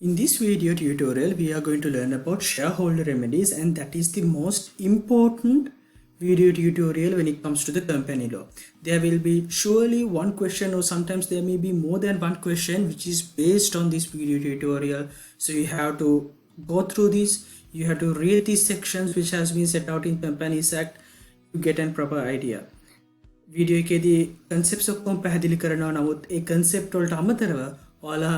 In this video tutorial, we are going to learn about shareholder remedies, and that is the most important video tutorial when it comes to the company law. There will be surely one question, or sometimes there may be more than one question which is based on this video tutorial. So you have to go through this, you have to read these sections which has been set out in Companies Act to get a proper idea. Video එකේදී concepts ඔක්කොම පැහැදිලි කරනවා. නමුත් ඒ concept වලට අමතරව ඔයාලා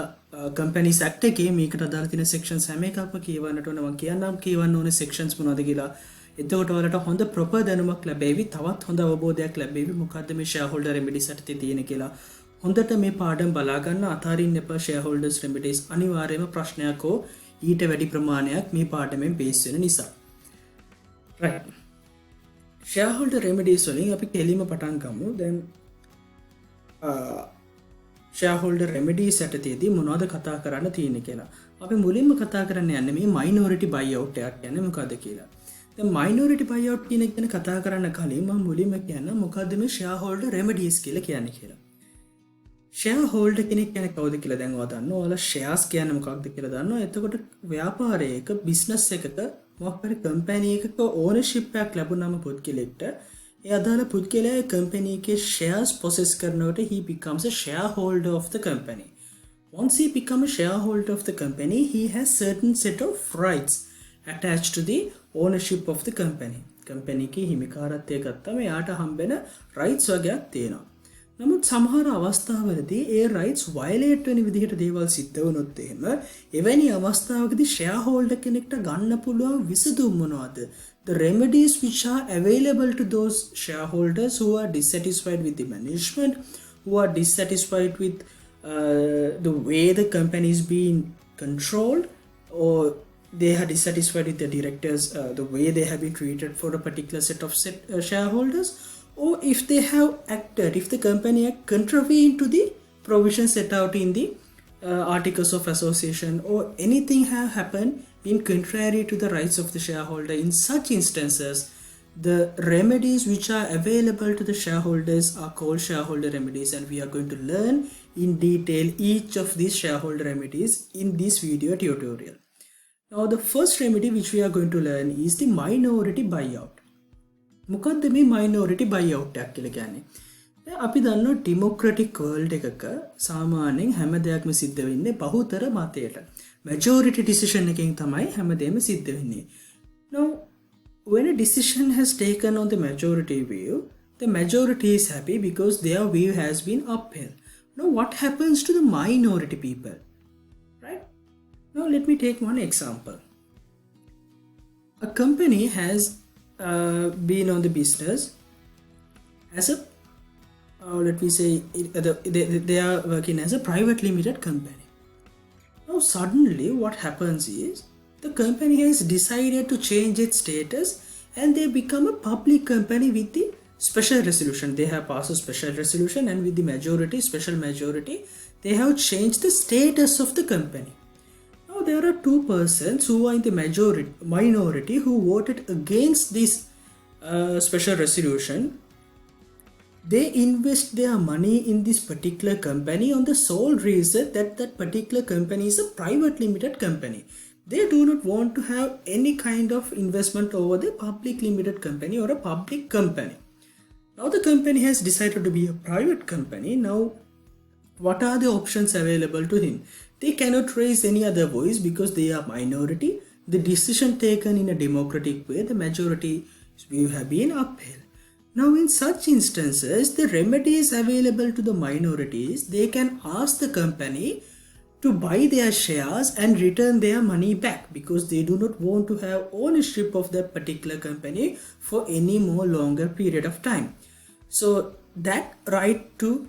Companies Act එකේ මේකට අදාළ තියෙන sections හැම එකක්ම කියවන්නට ඕන. මම කියන්නම් කියවන්න ඕනේ sections මොනවද කියලා. එතකොට ඔයාලට හොඳ proper දැනුමක් ලැබෙවි. තවත් හොඳ අවබෝධයක් ලැබෙවි. මොකද්ද මේ shareholder remedies යටතේ තියෙන කියලා. හොඳට මේ පාඩම් බලා ගන්න. අතාරින්න එපා shareholders remedies. අනිවාර්යයෙන්ම ප්‍රශ්නයක් හෝ ඊට වැඩි ප්‍රමාණයක් මේ පාඩමෙන් බේස් වෙන නිසා. right. shareholder remedies වලින් අපි කෙලිම පටන් ගමු. දැන් shareholder remedies යටතේදී මොනවද කතා කරන්න තියෙන්නේ කියලා. අපි මුලින්ම කතා කරන්න යන්නේ මේ minority buyout එකක් කියන්නේ මොකද්ද කියලා. දැන් minority buyout කියන එක ගැන කතා කරන්න කලින් මම මුලින්ම කියන්න මොකද්ද මේ shareholder remedies කියලා කියන්නේ කියලා. shareholder කෙනෙක් කියන්නේ කවුද කියලා දැන් ඔයා දන්නවා. ඔයාලා shares කියන්නේ මොකක්ද කියලා දන්නවා. එතකොට ව්‍යාපාරයක business එකක මොකක්ද කම්පැනි එකක ඕනර්ෂිප් එකක් ලැබුණාම පුද්ගලෙක්ට ඒ අදාළ පුද්ගලයා ඒ කම්පැනි එකේ shares possess කරනකොට he becomes a shareholder of the company. Once he becomes a shareholder of the company, he has certain set of rights attached to the ownership of the company. Company එකේ හිමිකාරත්වය ගත්තම එයාට හම්බෙන rights වගේක් තියෙනවා. නමුත් සමහර අවස්ථාවලදී ඒ rights violate වෙන විදිහට දේවල් සිද්ධ වුණොත් එහෙම එවැනි අවස්ථාවකදී shareholder කෙනෙක්ට ගන්න පුළුවන් විසඳුම් මොනවද? The remedies which are available to those shareholders who are dissatisfied with the management, who are dissatisfied with the way the company is being controlled, or they are dissatisfied with the directors, the way they have been treated for a particular set of shareholders, or if they have acted, if the company act contravene to the provisions set out in the articles of association, or anything have happened in contrary to the rights of the shareholder. In such instances, the remedies which are available to the shareholders are called shareholder remedies, and we are going to learn in detail each of these shareholder remedies in this video tutorial. Now the first remedy which we are going to learn is the minority buyout. මොකද්ද මේ minority buyout එකක් කියලා කියන්නේ? දැන් අපි දන්නවා democratic world එකක සාමාන්‍යයෙන් හැම දෙයක්ම සිද්ධ වෙන්නේ බහුතර මතයට. Majority decision එකෙන් තමයි හැමදේම සිද්ධ වෙන්නේ. Now when a decision has taken on the majority view, the majority is happy because their view has been upheld. Now what happens to the minority people? Right? Now let me take one example. A company has been on the business as a let me say they are working as a private limited company. Now suddenly what happens is the company has decided to change its status and they become a public company with the special resolution. They have passed a special resolution, and with the majority, special majority, they have changed the status of the company. Now there are two persons who are in the minority who voted against this special resolution. They invest their money in this particular company on the sole reason that that particular company is a private limited company. They do not want to have any kind of investment over the public limited company or a public company. Now the company has decided to be a private company. Now what are the options available to him? They cannot raise any other voice because they are minority. The decision taken in a democratic way, the majority view have been upheld. Now in such instances, the remedies available to the minorities, they can ask the company to buy their shares and return their money back because they do not want to have ownership of that particular company for any more longer period of time. So that right to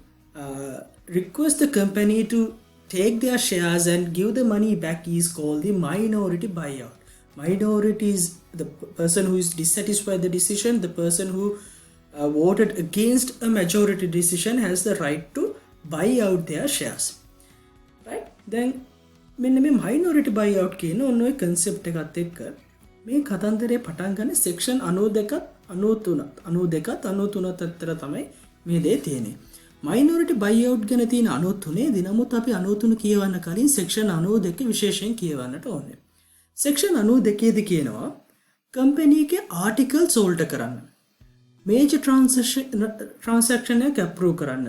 request the company to take their shares and give the money back is called the minority buyout. Minority is the person who is dissatisfied with the decision. The person who voted against a majority decision has the right to buy out their shares. Right? Then මෙන්න මේ minority buyout කියන ඔන්න ඔය concept එකත් එක්ක මේ කතන්දරේ පටන් ගන්න section 92ත් 93ත් අතර තමයි මේ දේ තියෙන්නේ. මයිනොරිටි බයිඅවුට් ගැන තියෙන 93 දී නමුත් අපි 93 කියවන්න කලින් සෙක්ෂන් 92 විශේෂයෙන් කියවන්නට ඕනේ. සෙක්ෂන් 92 දී කියනවා කම්පැනි එකේ ආටිකල්ස් ඕල්ටර් කරන්න. මේජර් ට්‍රාන්සැක්ෂන් එකක් අප්‍රූව් කරන්න.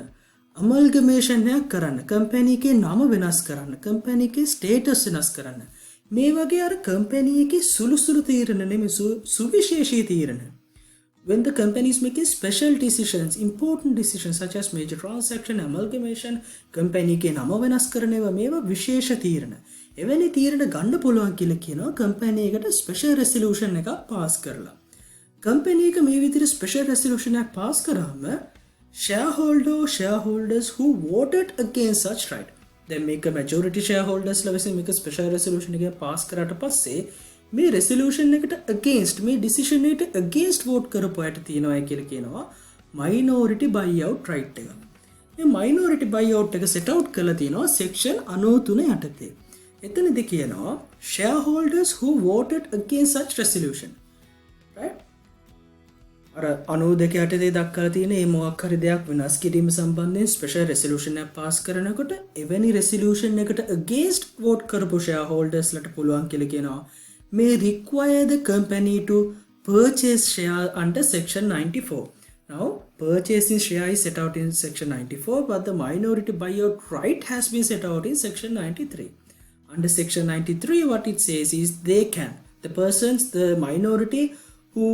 අමල්ගමේෂන් එකක් කරන්න. කම්පැනි එකේ නම වෙනස් කරන්න. කම්පැනි එකේ ස්ටේටස් වෙනස් කරන්න. මේ වගේ අර කම්පැනි එකේ සුළු තීරණ නෙමෙයි සුවිශේෂී තීරණ. When the company is making special decisions, important decisions such as major transaction, amalgamation, company එකේ නම වෙනස් කරන ඒවා මේවා විශේෂ තීරණ. එවැනි තීරණ ගන්න පුළුවන් කියලා කියනවා කම්පැනි එකට ස්පෙෂල් රෙසලූෂන් එකක් පාස් කරලා. කම්පැනි එක මේ විදිහට ස්පෙෂල් රෙසලූෂන් එකක් පාස් කරාම shareholders who voted against such right. දැන් මේක majority shareholders ලා විසින් මේක ස්පෙෂල් රෙසලූෂන් එකක් පාස් කරාට පස්සේ මේ රෙසලූෂන් එකට against මේ decision එකට against vote කරපු අයට තියෙනවා කියලා කියනවා minority buyout right එක. මේ minority buyout එක set out කරලා තියෙනවා section 93 යටතේ. එතනදී කියනවා shareholders who voted against such resolution. Right? අර 92 යටතේ දක්වලා තියෙන මේ මොකක් හරි දෙයක් වෙනස් කිරීම සම්බන්ධයෙන් ස්පෙෂල් රෙසලූෂන් එකක් පාස් කරනකොට එවැනි රෙසලූෂන් එකට against vote කරපු shareholders ලට පුළුවන් කියලා කියනවා may require the company to purchase share under section 94. Now, purchasing share is set out in section 94, but the minority buyout right has been set out in section 93. Under section 93, what it says is the minority who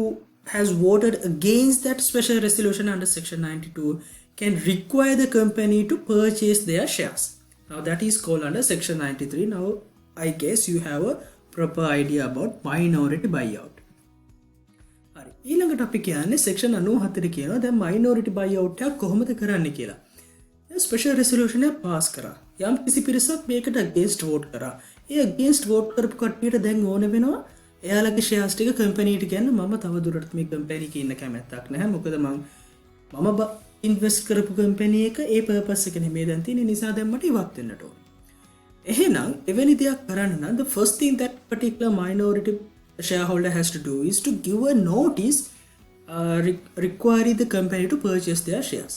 has voted against that special resolution under section 92 can require the company to purchase their shares. Now, that is called under section 93. Now, I guess you have a proper idea about minority buyout. හරි ඊළඟට අපි කියන්නේ section 94 කියනවා දැන් minority buyout එක කොහොමද කරන්නේ කියලා. දැන් special resolution එක පාස් කරා. යම් කිසි පිරිසක් මේකට against vote කරා. ඒ against vote කරපු කට්ටියට දැන් ඕන වෙනවා එයාලගේ shares ටික company ට ගන්න මම තව දුරටත් මේ company එකේ ඉන්න කැමැත්තක් නැහැ. මොකද මම invest කරපු company එක ඒ purpose එක නෙමෙයි දැන් තියෙන්නේ නිසා දැන් මට ඉවත් වෙන්නට ඕන. එහෙනම් එවැනි දෙයක් කරන්න නම් the first thing that particular minority shareholder has to do is to give a notice requiring the company to purchase their shares.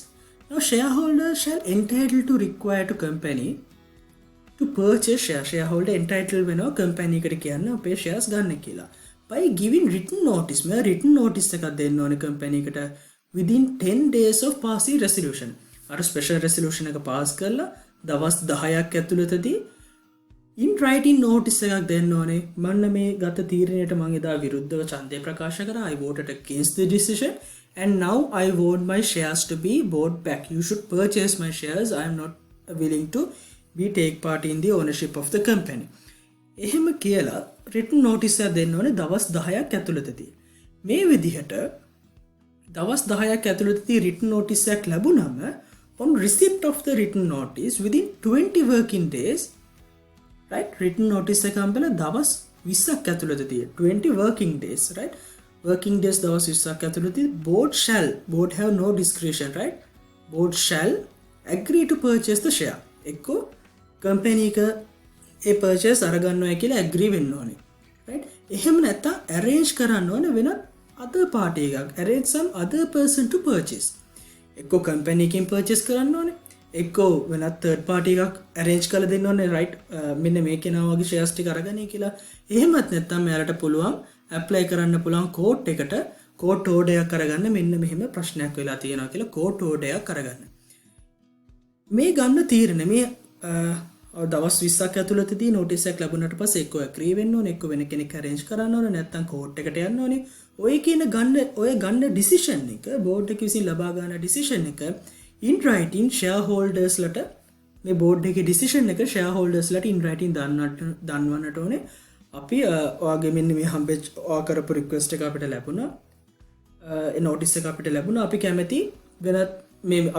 Now shareholders shall entitled to require to company to purchase shares. Shareholder entitled වෙනවා company එකට කියන්න අපේ shares ගන්න කියලා. By giving written notice මේ written notice එකක් දෙන්න ඕනේ company එකට within 10 days of passing resolution. අර special resolution එක pass කරලා දවස් 10ක් ඇතුළතදී in writing notice එකක් දෙන්න ඕනේ මන්න මේ ගත තීරණයට මම එදා විරුද්ධව ඡන්දය ප්‍රකාශ කරා I voted against the decision and now I want my shares to be bought back. You should purchase my shares. I am not willing to take part in the ownership of the company. එහෙම කියලා written notice එක දෙන්න ඕනේ දවස් 10ක් ඇතුළතදී. මේ විදිහට දවස් 10ක් ඇතුළතදී written notice එකක් ලැබුණම on receipt of the written notice within 20 working days, right? Written notice එක අම්බල දවස් 20ක් ඇතුළතදී 20 working days, right? Working days දවස් 20ක් ඇතුළතදී board have no discretion, right? Board shall agree to purchase the share. එක්කෝ company එක ඒ purchase අරගන්නවා කියලා agree වෙන්න ඕනේ, right? එහෙම නැත්නම් arrange කරන්න ඕනේ වෙන other party එකක්, arrange some other person to purchase. එක්කෝ company එකකින් purchase කරන්න ඕනේ, එක්කෝ වෙනත් third party එකක් arrange කරලා දෙන්න ඕනේ, right? මෙන්න මේ කෙනා වගේ shares ටික අරගන්නයි කියලා. එහෙමත් නැත්නම් එයාලට පුළුවන් apply කරන්න පුළුවන් court එකට court order එකක් අරගන්න මෙන්න මෙහෙම ප්‍රශ්නයක් වෙලා තියෙනවා කියලා court order එකක් අරගන්න. මේ ගන්න තීරණ මේ දවස් 20ක් ඇතුළතදී notice එකක් ලැබුණාට පස්සේ එක්කෝ agree වෙන්න ඕනේ, එක්කෝ වෙන කෙනෙක් arrange කරන්න ඕනේ, නැත්නම් court එකට යන්න ඕනේ. ඔය ගන්න decision එක board එක විසින් ලබා ගන්න decision එක in writing shareholders ලට මේ board එකේ decision එක shareholders ලට in writing දන්වන්නට ඕනේ. අපි ඔයාගේ මෙන්න මේ හම්බෙච්ච ඔයා කරපු request එක අපිට ලැබුණා. ඒ notice එක අපිට ලැබුණා.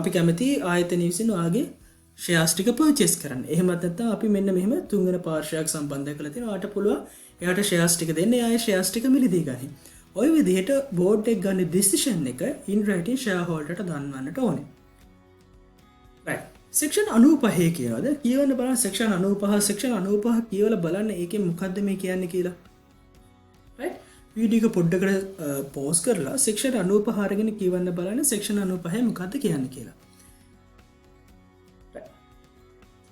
අපි කැමති ආයතනය විසින් ඔයාගේ shares ටික purchase කරන්න. එහෙමත් නැත්නම් අපි මෙන්න මෙහෙම තුන්වෙනි පාර්ශ්වයක් සම්බන්ධ කරලා තියෙනවා. ඔයාට පුළුවන් එයාට shares ටික දෙන්න. එයා shares ටික මිලදී ගනි. ඔය විදිහට board එක ගන්න decision එක in writing shareholder ට දන්වන්නට ඕනේ. right. section 95 කියනවාද? කියවන්න බලන්න section 95 section 95 කියවලා බලන්න ඒකෙන් මොකද්ද මේ කියන්නේ කියලා. right. වීඩියෝ එක පොඩ්ඩකට pause කරලා section 95 අරගෙන කියවන්න බලන්න section 95 මොකද්ද කියන්නේ කියලා.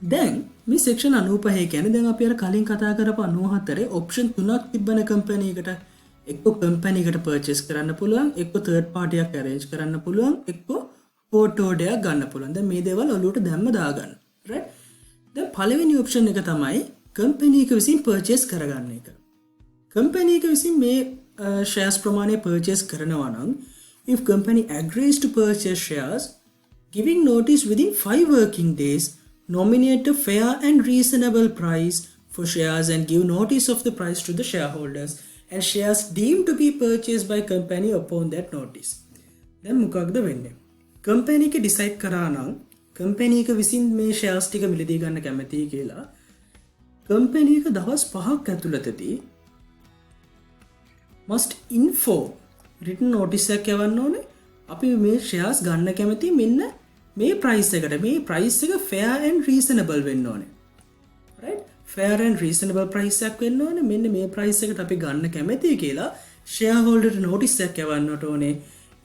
දැන් මේ සෙක්ෂන් 95 කියන්නේ දැන් අපි අර කලින් කතා කරපු 94 ඔප්ෂන් තුනක් තිබ්බන කම්පැනි එකට. එක්ක කම්පැනි එකට පර්චේස් කරන්න පුළුවන්, එක්ක තර්ඩ් පාර්ටි එකක් arrange කරන්න පුළුවන්, එක්ක port order එකක් ගන්න පුළුවන්. දැන් මේ දේවල් ඔලුවට දැම්ම දාගන්න. right? දැන් පළවෙනි ඔප්ෂන් එක තමයි කම්පැනි එක විසින් පර්චේස් කරගන්න එක. කම්පැනි එක විසින් මේ shares ප්‍රමාණය purchase කරනවා නම් if company agrees to purchase shares giving notice within 5 working days nominate a fair and reasonable price for shares and give notice of the price to the shareholders and shares deemed to be purchased by company upon that notice. දැන් මොකක්ද වෙන්නේ? Company එක decide කරා නම් company එක විසින් මේ shares ටික මිලදී ගන්න කැමතියි කියලා කම්පැනි එක දවස් 5ක් ඇතුළතදී must inform written notice එකක් යවන්න ඕනේ. අපි මේ shares ගන්න කැමති මෙන්න මේ price එකට. මේ price එක fair and reasonable වෙන්න ඕනේ. right? fair and reasonable price එකක් වෙන්න ඕනේ. මෙන්න මේ price එකට අපි ගන්න කැමතියි කියලා shareholder notice එකක් යවන්නට ඕනේ.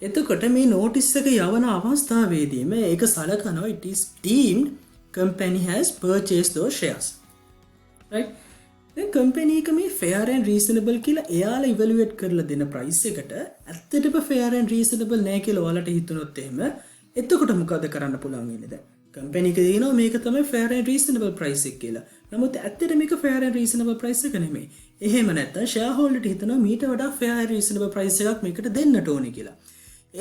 එතකොට මේ notice එක යවන අවස්ථාවේදීම ඒක සලකනවා it is deemed company has purchased those shares. right? දැන් කම්පැනි එක මේ fair and reasonable කියලා එයාලා ඉවැලුවේට් කරලා දෙන price එකට ඇත්තටම fair and reasonable නෑ කියලා ඔයාලට හිතුනොත් එහෙම එතකොට මොකද කරන්න පුළුවන් ඉන්නේ දැන් කම්පැනි එක දිනනවා මේක තමයි fair and reasonable price එක කියලා. නමුත් ඇත්තට මේක fair and reasonable price එක නෙමෙයි. එහෙම නැත්නම් shareholder හිතනවා මීට වඩා fair and reasonable price එකක් මේකට දෙන්නට ඕනේ කියලා.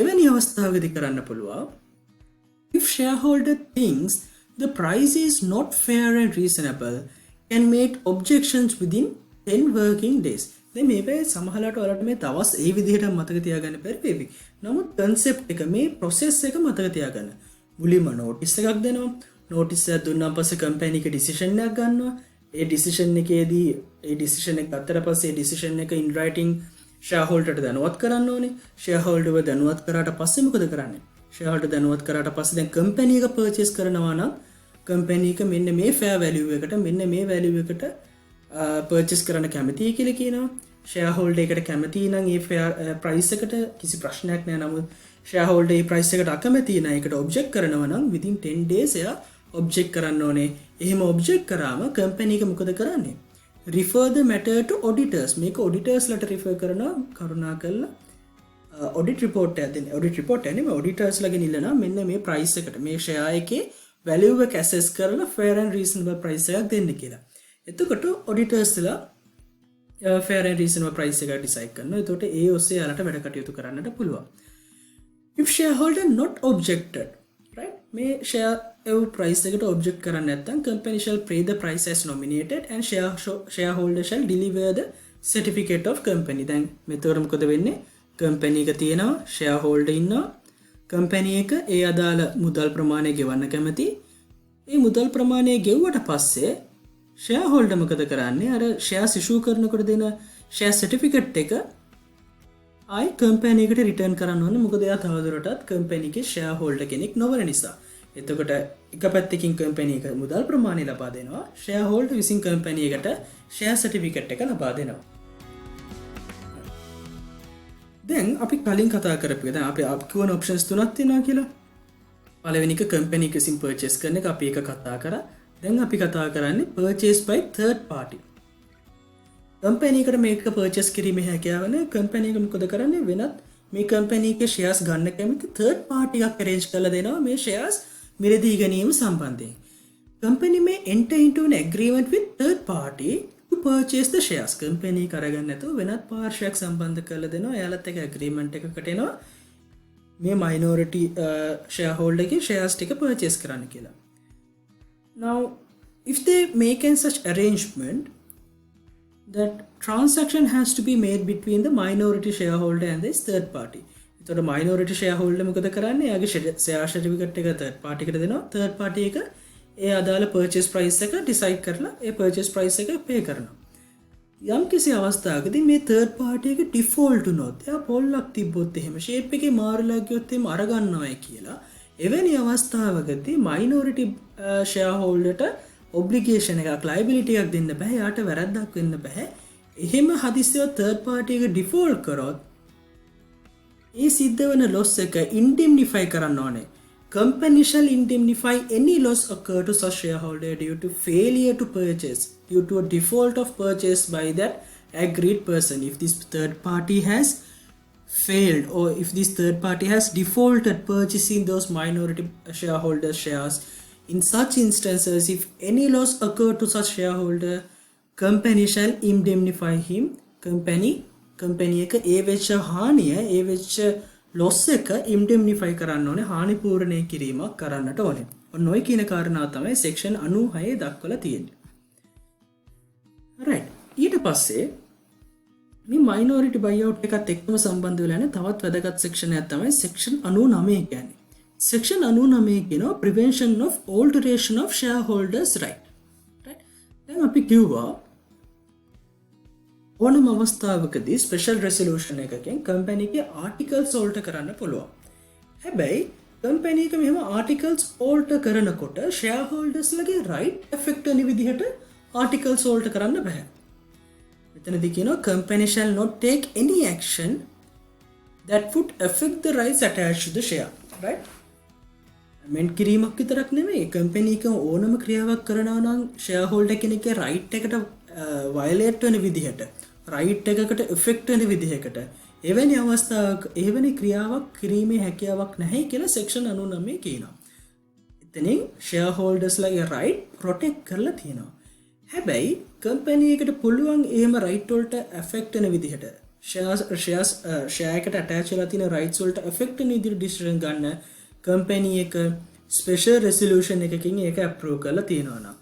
එවැනි අවස්ථාවකදී කරන්න පුළුවන් if shareholder thinks the price is not fair and reasonable can make objections within 10 working days. දැන් මේ වෙයි සමහරවිට ඔයාලට මේ දවස් ඒ විදිහට මතක තියාගන්න බැරි වෙවි. නමුත් concept එක මේ process එක මතක තියාගන්න. මුලින්ම notice එකක් දෙනවා. notice එක දුන්නාන් පස්සේ company එක decision එකක් ගන්නවා. ඒ decision එකේදී ඒ decision එක ගත්තට පස්සේ ඒ decision එක in writing shareholder ට දැනුවත් කරන්න ඕනේ. shareholder ව දැනුවත් කරාට පස්සේ මොකද කරන්නේ? shareholder දැනුවත් කරාට පස්සේ දැන් company එක purchase කරනවා නම් කම්පැනි එක මෙන්න මේ fair value එකට මෙන්න මේ value එකට purchase කරන්න කැමතියි කියලා කියනවා. shareholder එකට කැමති නම් ඒ fair price එකට කිසි ප්‍රශ්නයක් නැහැ. නමුත් shareholder ඒ price එකට අකමැති නම් ඒකට object කරනවා නම් within 10 days එයා object කරන්න ඕනේ. එහෙම object කරාම කම්පැනි එක මොකද කරන්නේ? refer the matter to auditors. මේක auditors ලට refer කරනවා කරුණාකරලා audit report එක දෙන්න. audit report එක නෙමෙයි auditors ලගෙන් ඉල්ලනවා මෙන්න මේ price එකට මේ share එකේ value එක assess කරලා fair and reasonable price එකක් දෙන්න කියලා. එතකොට auditors ලා fair and reasonable price එක decide කරනවා. එතකොට ඒ ඔස්සේ යාලට වැඩ කටයුතු කරන්නට පුළුවන්. if shareholder not objected, right? මේ share price එකට object කරන්නේ නැත්නම් company shall pay the price as nominated and shareholder shall deliver the certificate of company. දැන් මෙතකොට මොකද වෙන්නේ? company එක තියෙනවා, shareholder ඉන්නවා. කම්පැනි එක ඒ අදාළ මුදල් ප්‍රමාණය ගෙවන්න කැමති. ඒ මුදල් ප්‍රමාණය ගෙව්වට පස්සේ shareholder මොකද කරන්නේ? අර shares issue කරනකොට දෙන share certificate එක ආයි කම්පැනි එකට return කරන්න ඕනේ. මොකද එයා තවදුරටත් කම්පැනි එකේ shareholder කෙනෙක් නොවන නිසා. එතකොට එක පැත්තකින් කම්පැනි එක මුදල් ප්‍රමාණය ලබා දෙනවා. shareholder විසින් කම්පැනි එකට share certificate එක ලබා දෙනවා. දැන් අපි කලින් කතා කරපු දැන් අපි කියවන options තුනක් තියෙනවා කියලා. පළවෙනි එක company එක විසින් purchase කරන එක අපි එක කතා කරා. දැන් අපි කතා කරන්නේ purchase by third party. company එකට මේක purchase කිරීමේ හැකියාව නැහැ. company එක මොකද කරන්නේ? වෙනත් මේ company එකේ shares ගන්න කැමති third party එකක් arrange කරලා දෙනවා මේ shares මිලදී ගැනීම සම්බන්ධයෙන්. company may enter into an agreement with third party purchase the shares. company කරගන්න නැතුව වෙනත් පාර්ශවයක් සම්බන්ධ කරලා දෙනවා. එයාලත් එක්ක agreement එකකට එනවා මේ minority shareholder ගේ shares ටික purchase කරන්න කියලා. now if they make an such arrangement that transaction has to be made between the minority shareholder and this third party. එතකොට minority shareholder මොකද කරන්නේ? එයාගේ share certificate එක third party එකට දෙනවා. third party එක ඒ අදාළ purchase price එක decide කරලා ඒ purchase price එක pay කරනවා. යම් කිසි අවස්ථාවකදී මේ third party එක default වුණොත් එයා පොල්ලක් තිබ්බොත් එහෙම shape එකේ මාරුලා ගියොත් එහෙම අර ගන්නවයි කියලා එවැනි අවස්ථාවකදී minority shareholder ට obligation එකක් liability එකක් දෙන්න බෑ. යාට වැරද්දක් වෙන්න බෑ. එහෙම හදිස්සියව third party එක default කරොත් ඒ සිද්ධ වෙන loss එක indemnify කරන්න ඕනේ company shall indemnify any loss occurred to such shareholder due to failure to purchase, due to a default of purchase by that agreed person. If this third party has failed, or if this third party has defaulted purchasing those minority shareholder shares, in such instances, if any loss occurred to such shareholder, company shall indemnify him. company එක ඒ වෙච්ච හානිය, ඒ වෙච්ච loss එක indemnify කරන්න ඕනේ, හානි පූර්ණය කිරීමක් කරන්නට ඕනේ. ඔන්න ඔය කියන කාරණා තමයි section 96 දක්වලා තියෙන්නේ. right. ඊට පස්සේ මේ minority buyout එකත් එක්කම සම්බන්ධ වෙලා යන තවත් වැදගත් section එකක් තමයි section 99 කියන්නේ. section 99 කියනවා prevention of alteration of shareholders right. right. දැන් අපි කිව්වා ඕනම අවස්ථාවකදී ස්පෙෂල් රෙසලූෂන් එකකින් කම්පැනි එකේ ආටිකල්ස් ඕල්ටර් කරන්න පුළුවන්. හැබැයි කම්පැනි එක මෙහෙම ආටිකල්ස් ඕල්ටර් කරනකොට ෂෙයා හෝල්ඩර්ස් ලගේ රයිට් එෆෙක්ට් වෙන විදිහට ආටිකල්ස් ඕල්ටර් කරන්න බෑ. මෙතනදී කියනවා company shall not take any action that would affect the rights attached to the share. right. මෙන් කිරීමක් විතරක් නෙමෙයි, කම්පැනි එක ඕනම ක්‍රියාවක් කරනවා නම් ෂෙයා හෝල්ඩර් කෙනෙක්ගේ රයිට් එකට වයලේට් වෙන විදිහට, රයිට් එකකට එෆෙක්ට් වෙන විදිහකට එවැනි අවස්ථාවක එවැනි ක්‍රියාවක් කිරීමේ හැකියාවක් නැහැ කියලා section 99 කියනවා. එතනින් ෂෙයා හෝල්ඩර්ස්ලාගේ රයිට් ප්‍රොටෙක්ට් කරලා තියෙනවා. හැබැයි කම්පැනි එකට පුළුවන් එහෙම රයිට් වලට එෆෙක්ට් වෙන විදිහට ෂෙයා එකට ඇටච් වෙලා තියෙන රයිට්ස් වලට එෆෙක්ට් වෙන විදිහට ඩිසිෂන් ගන්න කම්පැනි එක ස්පෙෂල් රෙසලූෂන් එකකින් ඒක අප්‍රූව් කරලා තියෙනවා නම්,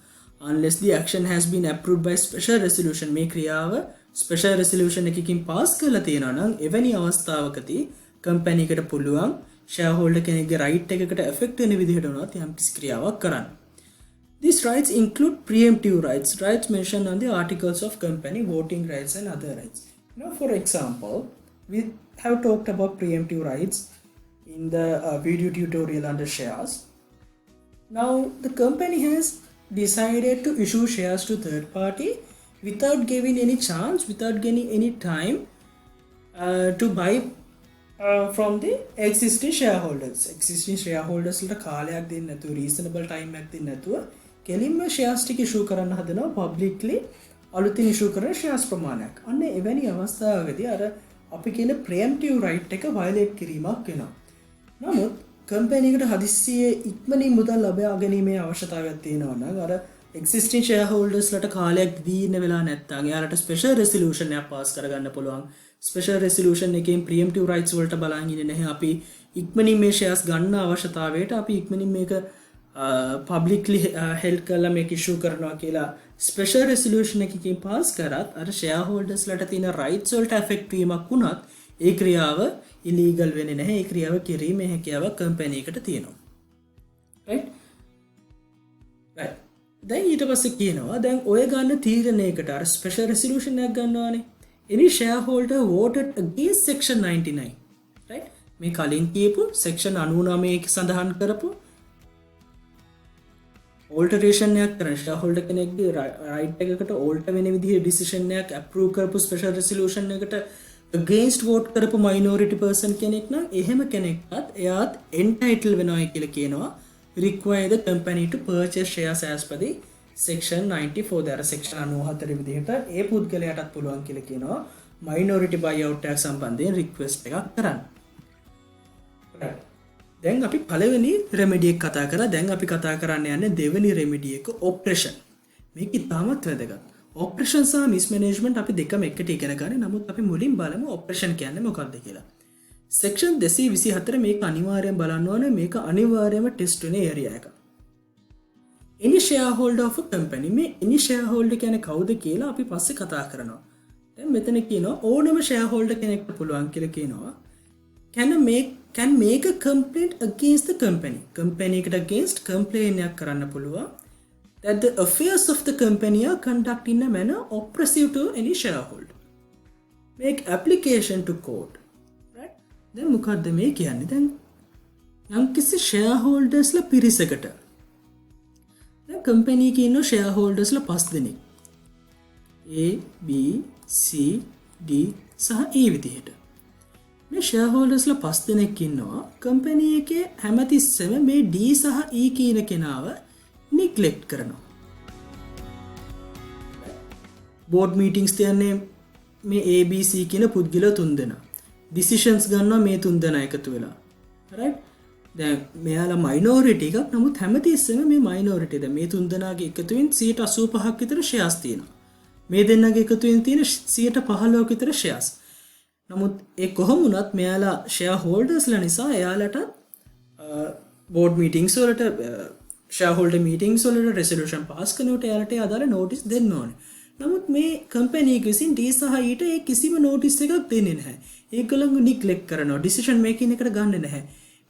unless the action has been approved by special resolution, මේ ක්‍රියාව special resolution එකකින් පාස් කරලා තියෙනවා නම් එවැනි අවස්ථාවකදී කම්පැනි එකට පුළුවන් shareholder කෙනෙක්ගේ right එකකට affect වෙන විදිහට උනත් යම් කිසි ක්‍රියාවක් කරන්න. These rights include preemptive rights, rights mentioned on the articles of company, voting rights and other rights. Now for example, we have talked about preemptive rights in the video tutorial under shares. Now the company has decided to issue shares to third party without giving any chance, without getting any time to buy from the existing shareholders. Existing shareholders ලට කාලයක් දෙන්න නැතුව, reasonable time එකක් දෙන්න නැතුව කෙලින්ම shares ටික issue කරන්න හදනවා publicly, අලුතින් issue කරන shares ප්‍රමාණයක්. අන්න එවැනි අවස්ථාවකදී අර අපි කියන preemptive right එක violate කිරීමක් වෙනවා. නමුත් කම්පැනි එකට හදිස්සියේ ඉක්මනින් මුදල් ලබා ගැනීමේ අවශ්‍යතාවයක් තියෙනවා නම් අර existing shareholders ලට කාලයක් දීන්න වෙලා නැත්නම් එයාලට special resolution එකක් පාස් කරගන්න පුළුවන්. special resolution එකෙන් preemptive rights වලට බලන් ඉන්නේ නැහැ. අපි ඉක්මනින් මේ shares ගන්න අවශ්‍යතාවයට අපි ඉක්මනින් මේක publicly held කරලා මේක issue කරනවා කියලා special resolution එකකින් පාස් කරත් අර shareholders ලට තියෙන rights වලට affect වීමක් වුණත් ඒ ක්‍රියාව illegal වෙන්නේ නැහැ. ඒ ක්‍රියාව කිරීමේ හැකියාවක් කම්පැනි එකට තියෙනවා. right. දැන් ඊට පස්සේ කියනවා දැන් ඔය ගන්න තීරණයකට අර ස්පෙෂල් රෙසලූෂන් එකක් ගන්නවානේ. any shareholder voted against section 99. right. මේ කලින් කියපු section 99 සඳහන් කරපු alteration එකක් කරන shareholder කෙනෙක්ගේ right එකකට alter වෙන විදිහේ decision එකක් approve කරපු special resolution එකට against vote කරපු minority person කෙනෙක් නම් එහෙම කෙනෙක්වත් එයාත් entitled වෙනවා කියලා කියනවා. require the company to purchase shares as per the section 94. දර section 94 විදිහට ඒ පුද්ගලයාටත් පුළුවන් කියලා කියනවා minority buyout එක සම්බන්ධයෙන් request එකක් කරන්න. දැන් අපි පළවෙනි remedy එක කතා කරා. දැන් අපි කතා කරන්න යන්නේ දෙවෙනි remedy එක oppression. මේක ඉතාමත් වැදගත්. oppression සහ mismanagement අපි දෙකම එකට ඉගෙන ගන්න. නමුත් අපි මුලින් බලමු oppression කියන්නේ මොකක්ද කියලා. section 224 මේක අනිවාර්යෙන් බලන්න ඕනේ. මේක අනිවාර්යයෙන්ම ටෙස්ට් වෙන ඒරියා එක. any shareholder of a company, මේ any shareholder කියන්නේ කවුද කියලා අපි පස්සේ කතා කරනවා. දැන් මෙතන කියනවා ඕනම shareholder කෙනෙක්ට පුළුවන් කියලා කියනවා can make a complaint against the company. company එකට against complaint එකක් කරන්න පුළුවන් that the affairs of the company are conducted in a manner oppressive to any shareholder. make application to court. දැන් මොකද්ද මේ කියන්නේ? දැන් යම්කිසි shareholders ලා පිරිසකට දැන් කම්පැනි එකේ ඉන්න shareholders ලා 5 දෙනෙක් A B C D සහ E විදිහට මේ ෂෙයාර්හෝල්ඩර්ස්ලා 5 දෙනෙක් ඉන්නවා. කම්පැනි එකේ හැමතිස්සෙම මේ D සහ E කියන කෙනාව නිග්ලෙක්ට් කරනවා. බෝඩ් මීටින්ග්ස් තියන්නේ මේ ABC කියන පුද්ගලයෝ 3 දෙනා. ඩිසිෂන්ස් ගන්නවා මේ 3 දෙනා එකතු වෙලා. right? දැන් මෙයාලා මයිනොරිටි එකක්. නමුත් හැමතිස්සෙම මේ මයිනොරිටි දැන් මේ 3 දෙනාගේ එකතුවෙන් 85% විතර ෂෙයාර්ස් තියෙනවා. මේ දෙන්නගේ එකතුවෙන් තියෙන 15% විතර ෂෙයාර්ස්. නමුත් ඒ කොහොම වුණත් මෙයාලා ෂෙයාර් හෝල්ඩර්ස්ලා නිසා එයාලට බෝඩ් මීටින්ග්ස් වලට ෂෙයාර් හෝල්ඩර් මීටින්ග්ස් වලට රෙසොලූෂන් පාස් කරනකොට එයාලට අදාළ නෝටිස් දෙන්න ඕනේ. නමුත් මේ කම්පැනි එක විසින් D සහ E ට ඒ කිසිම නෝටිස් එකක් දෙන්නේ නැහැ. ඒගොල්ලෝ නිග්ලෙක්ට් කරනවා. ඩිසිෂන් මේකින් එකට ගන්නෙ නැහැ.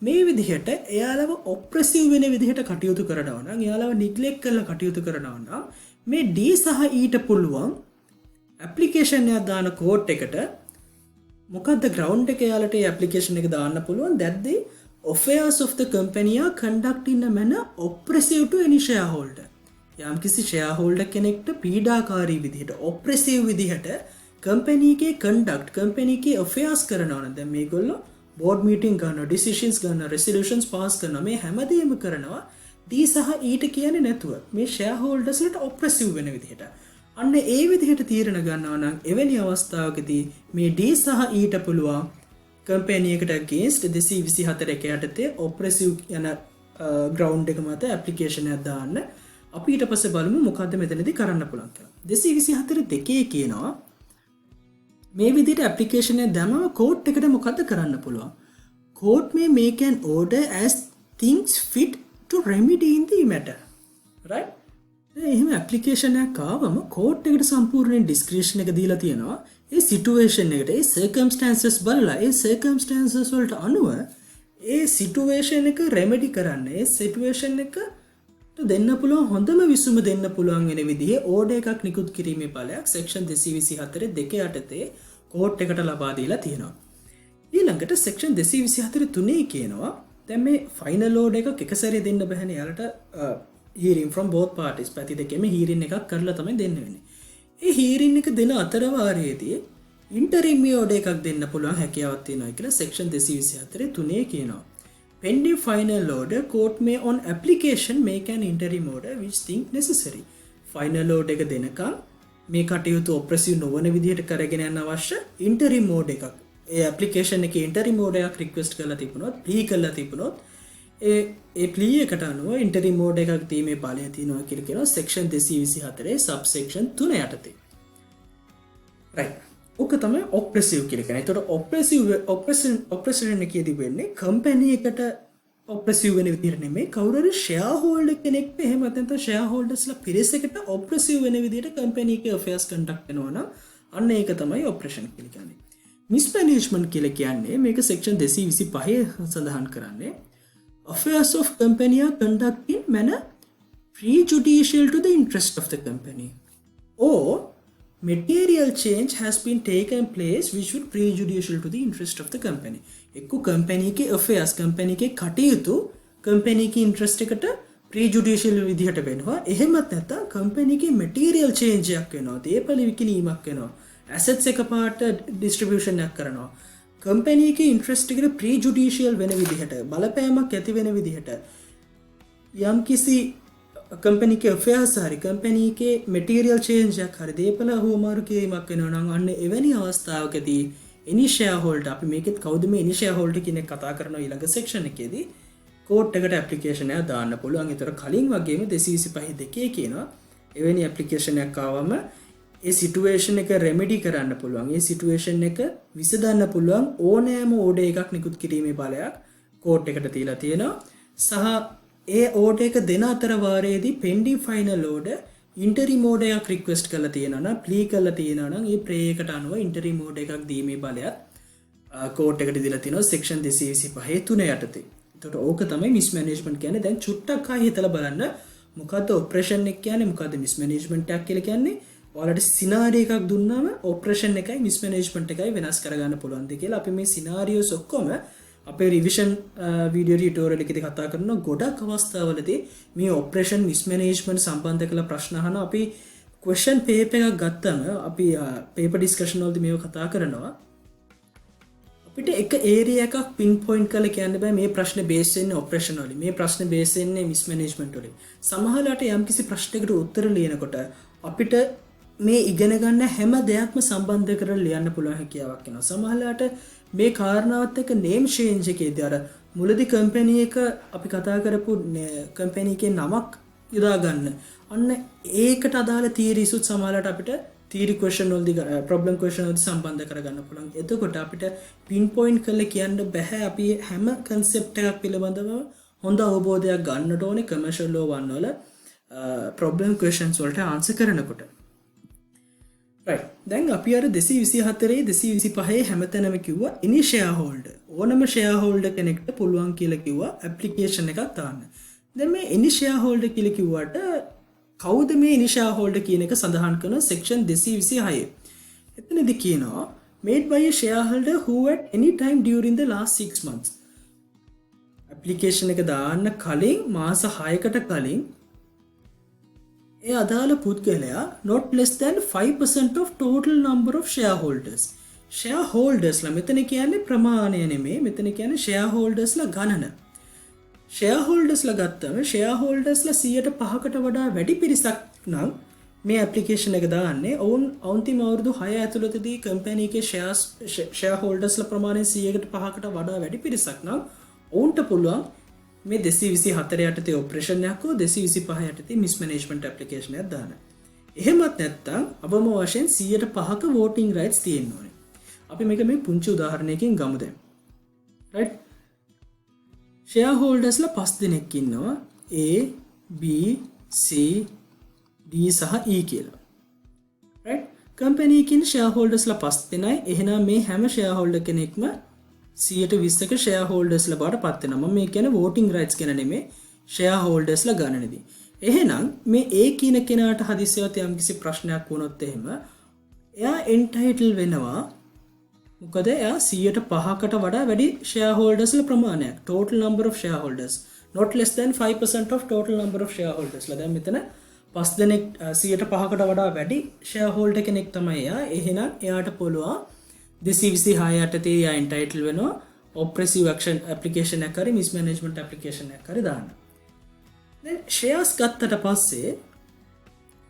මේ විදිහට එයාලව ඔප්‍රෙසිව් වෙන විදිහට කටයුතු කරනවා නම් එයාලව නිග්ලෙක්ට් කරලා කටයුතු කරනවා නම් මේ D සහ E ට පුළුවන් ඇප්ලිකේෂන් එකක් දාන කෝඩ් එකට මොකද්ද ග්‍රවුන්ඩ් එක එයාලට ඒ ඇප්ලිකේෂන් එක දාන්න පුළුවන් that the affairs of the company are conducted in a manner oppressive to any shareholder. යම් කිසි shareholder කෙනෙක්ට පීඩාකාරී විදිහට oppressive විදිහට කම්පැනි එකේ conduct කම්පැනි එකේ affairs කරනවා නම් දැන් මේගොල්ලෝ board meeting ගන්නවා decisions ගන්නවා resolutions pass කරනවා මේ හැමදේම කරනවා D සහ E ට කියන්නේ නැතුව මේ shareholders වලට oppressive වෙන විදිහට. අන්න ඒ විදිහට තීරණ ගන්නවා නම් එවැනි අවස්ථාවකදී මේ D සහ E ට පුළුවන් කම්පැනි එකට against 224 එක යටතේ oppressive යන ground එක මත application එකක් දාන්න. අපි ඊට පස්සේ බලමු මොකද්ද මෙතනදී කරන්න පුළුවන් කියලා. 224 දෙකේ කියනවා මේ විදිහට application එක දැම්මම court එකට මොකද්ද කරන්න පුළුවන්? court may make an order as things fit to remedy in the matter. right? එහෙම ඇප්ලිකේෂන් එකක් ආවම කෝට් එකට සම්පූර්ණ ඩිස්ක්‍රිප්ෂන් එක දීලා තියෙනවා. ඒ සිටුේෂන් එකට ඒ සර්කම්ස්ටැන්සස් බලලා ඒ සර්කම්ස්ටැන්සස් වලට අනුව ඒ සිටුේෂන් එක රෙමෙඩි කරන්න ඒ සිටුේෂන් එකට දෙන්න පුළුවන් හොඳම විසුම දෙන්න පුළුවන් වෙන විදිහේ ඕඩර් එකක් නිකුත් කිරීමේ බලයක් සෙක්ෂන් 224 දෙක යටතේ කෝට් එකට ලබා දීලා තියෙනවා. ඊළඟට සෙක්ෂන් 224 3 කියනවා දැන් මේ ෆයිනල් ඕඩර් එකක් එක සැරේ දෙන්න බෑනේ. යාලට hearing from both parties පැති දෙකෙම hearing එකක් කරලා තමයි දෙන්න වෙන්නේ. ඒ hearing එක දෙන අතරවාරයේදී interim order එකක් දෙන්න පුළුවන් හැකියාවක් තියෙනවා කියලා section 224 3 කියනවා. pending final order court may on application make an interim order which think necessary. final order එක දෙනකම් මේ කටයුතු oppressive නොවන විදිහට කරගෙන යන්න අවශ්‍ය interim order එකක් ඒ application එකේ interim order එකක් request කරලා තිබුණොත් plea කරලා තිබුණොත් ඒ plea එකට අනුව interim order එකක් දීමේ බලය තියෙනවා කියලා කියනවා section 224 subsection 3 යටතේ. right. ඔක තමයි oppressive කියලා කියන්නේ. ඒතකොට oppression එකේදී වෙන්නේ company එකට oppressive වෙන විදිහට නෙමෙයි කවුරු හරි shareholder කෙනෙක්ට එහෙම නැත්නම් shareholdersලා පිරිසකට oppressive වෙන විදිහට company එකේ affairs conduct කරනවා නම් අන්න ඒක තමයි oppression කියලා කියන්නේ. mismanagement කියලා කියන්නේ මේක section 225 සඳහන් කරන්නේ affairs of company are conducted in manner prejudicial to the interest of the company or material change has been taken place which would prejudicial to the interest of the company. එක්ක company එකේ affairs company එකේ කටයුතු company එකේ interest එකට prejudicial විදිහට වෙනවා. එහෙමත් නැත්නම් company එකේ material change එකක් වෙනවා. දේපල විකිණීමක් වෙනවා. assets එකපාරට distribution එකක් කරනවා. company එකේ interest එකට prejudicial වෙන විදිහට බලපෑමක් ඇති වෙන විදිහට යම් කිසි company එකේ affairs හරි company එකේ material change එකක් හරි දේපල හුවමාරු කිරීමක් වෙනවා නම් අන්න එවැනි අවස්ථාවකදී any shareholder අපි මේකෙත් කවුද මේ any shareholder කියන එක කතා කරනවා ඊළඟ section එකේදී court එකට application එක දාන්න පුළුවන්. ඒතර කලින් වගේම 225 දෙකේ කියනවා එවැනි application එකක් ආවම ඒ situation එක remedy කරන්න පුළුවන්. ඒ situation එක විසඳන්න පුළුවන් ඕනෑම order එකක් නිකුත් කිරීමේ බලයක් court එකට තියලා තියෙනවා. සහ ඒ order එක දෙන අතර වාරයේදී pending final order interim order එකක් request කරලා තියෙනවා නම් plea කරලා තියෙනවා නම් ඒ plea එකට අනුව interim order එකක් දීමේ බලයක් court එකට දීලා තියෙනවා section 225 3 යටතේ. එතකොට ඕක තමයි mismanagement කියන්නේ. දැන් චුට්ටක් ආයෙ හිතලා බලන්න මොකද්ද operation එක කියන්නේ මොකද්ද mismanagement එකක් කියලා කියන්නේ. ඔයාලට scenario එකක් දුන්නාම operation එකයි mismanagement එකයි වෙනස් කරගන්න පුළුවන්ද කියලා අපි මේ scenarios ඔක්කොම අපේ රිවිෂන් වීඩියෝ ටියුටෝරියල් එකේදී කතා කරනවා. ගොඩක් අවස්ථාවලදී මේ ඔපරේෂන් මිස්මැනේජ්මන්ට් සම්බන්ධ කරලා ප්‍රශ්න අහන අපි ක්වෙස්චන් පේපර් එකක් ගත්තම අපි පේපර් ඩිස්කෂන් වලදී මේව කතා කරනවා. අපිට එක ඒරියා එකක් පින් පොයින්ට් කරලා කියන්න බෑ මේ ප්‍රශ්නේ බේස් වෙන්නේ ඔපරේෂන් වලින් මේ ප්‍රශ්නේ බේස් වෙන්නේ මිස්මැනේජ්මන්ට් වලින්. සමහරවිට යම්කිසි ප්‍රශ්නයකට උත්තර ලියනකොට අපිට මේ ඉගෙන ගන්න හැම දෙයක්ම සම්බන්ධ කරලා ලියන්න පුළුවන් හැකියාවක් එනවා. සමහරවිට මේ කාරණාවත් එක්ක නේම් චේන්ජ් එකේදී අර මුලදී කම්පැනි එක අපි කතා කරපු කම්පැනි එකේ නමක් යොදා ගන්න. අන්න ඒකට අදාළ තියරි ඉසුත් සමහරවිට අපිට තියරි ක්වෙස්චන් වලදී ප්‍රොබ්ලම් ක්වෙස්චන් වලදී සම්බන්ධ කරගන්න පුළුවන්. එතකොට අපිට පින් පොයින්ට් කරලා කියන්න බෑ අපි හැම කන්සෙප්ට් එකක් පිළිබඳව හොඳ අවබෝධයක් ගන්නට ඕනේ කමර්ෂල් ලෝ 1 වල ප්‍රොබ්ලම් ක්වෙස්චන්ස් වලට ආන්සර් කරනකොට. right දැන් අපි අර 224 225 හැමතැනම කිව්වා any shareholder ඕනම shareholder කෙනෙක්ට පුළුවන් කියලා කිව්වා application එකක් දාන්න. දැන් මේ any shareholder කියලා කිව්වට කවුද මේ any shareholder කියන එක සඳහන් කරන section 226. එතනදී කියනවා made by a shareholder who at any time during the last 6 months. application එක දාන්න කලින් මාස 6කට කලින් ඒ අදාළ පුද්ගලයා not less than 5% of total number of shareholders. shareholders ලා මෙතන කියන්නේ ප්‍රමාණය නෙමෙයි මෙතන කියන්නේ shareholders ලා ගණන. shareholders ලා ගත්තම shareholders ලා 105කට වඩා වැඩි පිරිසක් නම් මේ application එක දාන්නේ ඔවුන් අන්තිම අවුරුදු 6 ඇතුළතදී කම්පැනි එකේ shareholders ලා ප්‍රමාණය 105කට වඩා වැඩි පිරිසක් නම් ඔවුන්ට පුළුවන් මේ 224 යටතේ ඔපරේෂන් එකක් හෝ 225 යටතේ මිස්මැනේජ්මන්ට් ඇප්ලිකේෂන් එකක් දාන්න. එහෙමත් නැත්නම් අවම වශයෙන් 105ක voting rights තියෙන්න ඕනේ. අපි මේක මේ පුංචි උදාහරණයකින් ගමු දැන්. right shareholders ලා 5 දෙනෙක් ඉන්නවා A B C D සහ E කියලා. right කම්පැනි එකකින් shareholders ලා 5 දෙනයි. එහෙනම් මේ හැම shareholder කෙනෙක්ම 120ක shareholders ලා බවට පත් වෙනවා. මම මේ කියන්නේ voting rights ගැන නෙමෙයි shareholders ලා ගණනදී. එහෙනම් මේ A කියන කෙනාට හදිස්සියවත් යම්කිසි ප්‍රශ්නයක් වුණොත් එහෙම එයා entitled වෙනවා. මොකද එයා 105කට වඩා වැඩි shareholders ලා ප්‍රමාණයක්. total number of shareholders not less than 5% of total number of shareholders ලා. දැන් මෙතන 5 දෙනෙක් 105කට වඩා වැඩි shareholder කෙනෙක් තමයි එයා. එහෙනම් එයාට පුළුවන් 226 යටතේ එයා entitled වෙනවා oppressive action application එකක් හරි mismanagement application එකක් හරි දාන්න. දැන් shares ගත්තට පස්සේ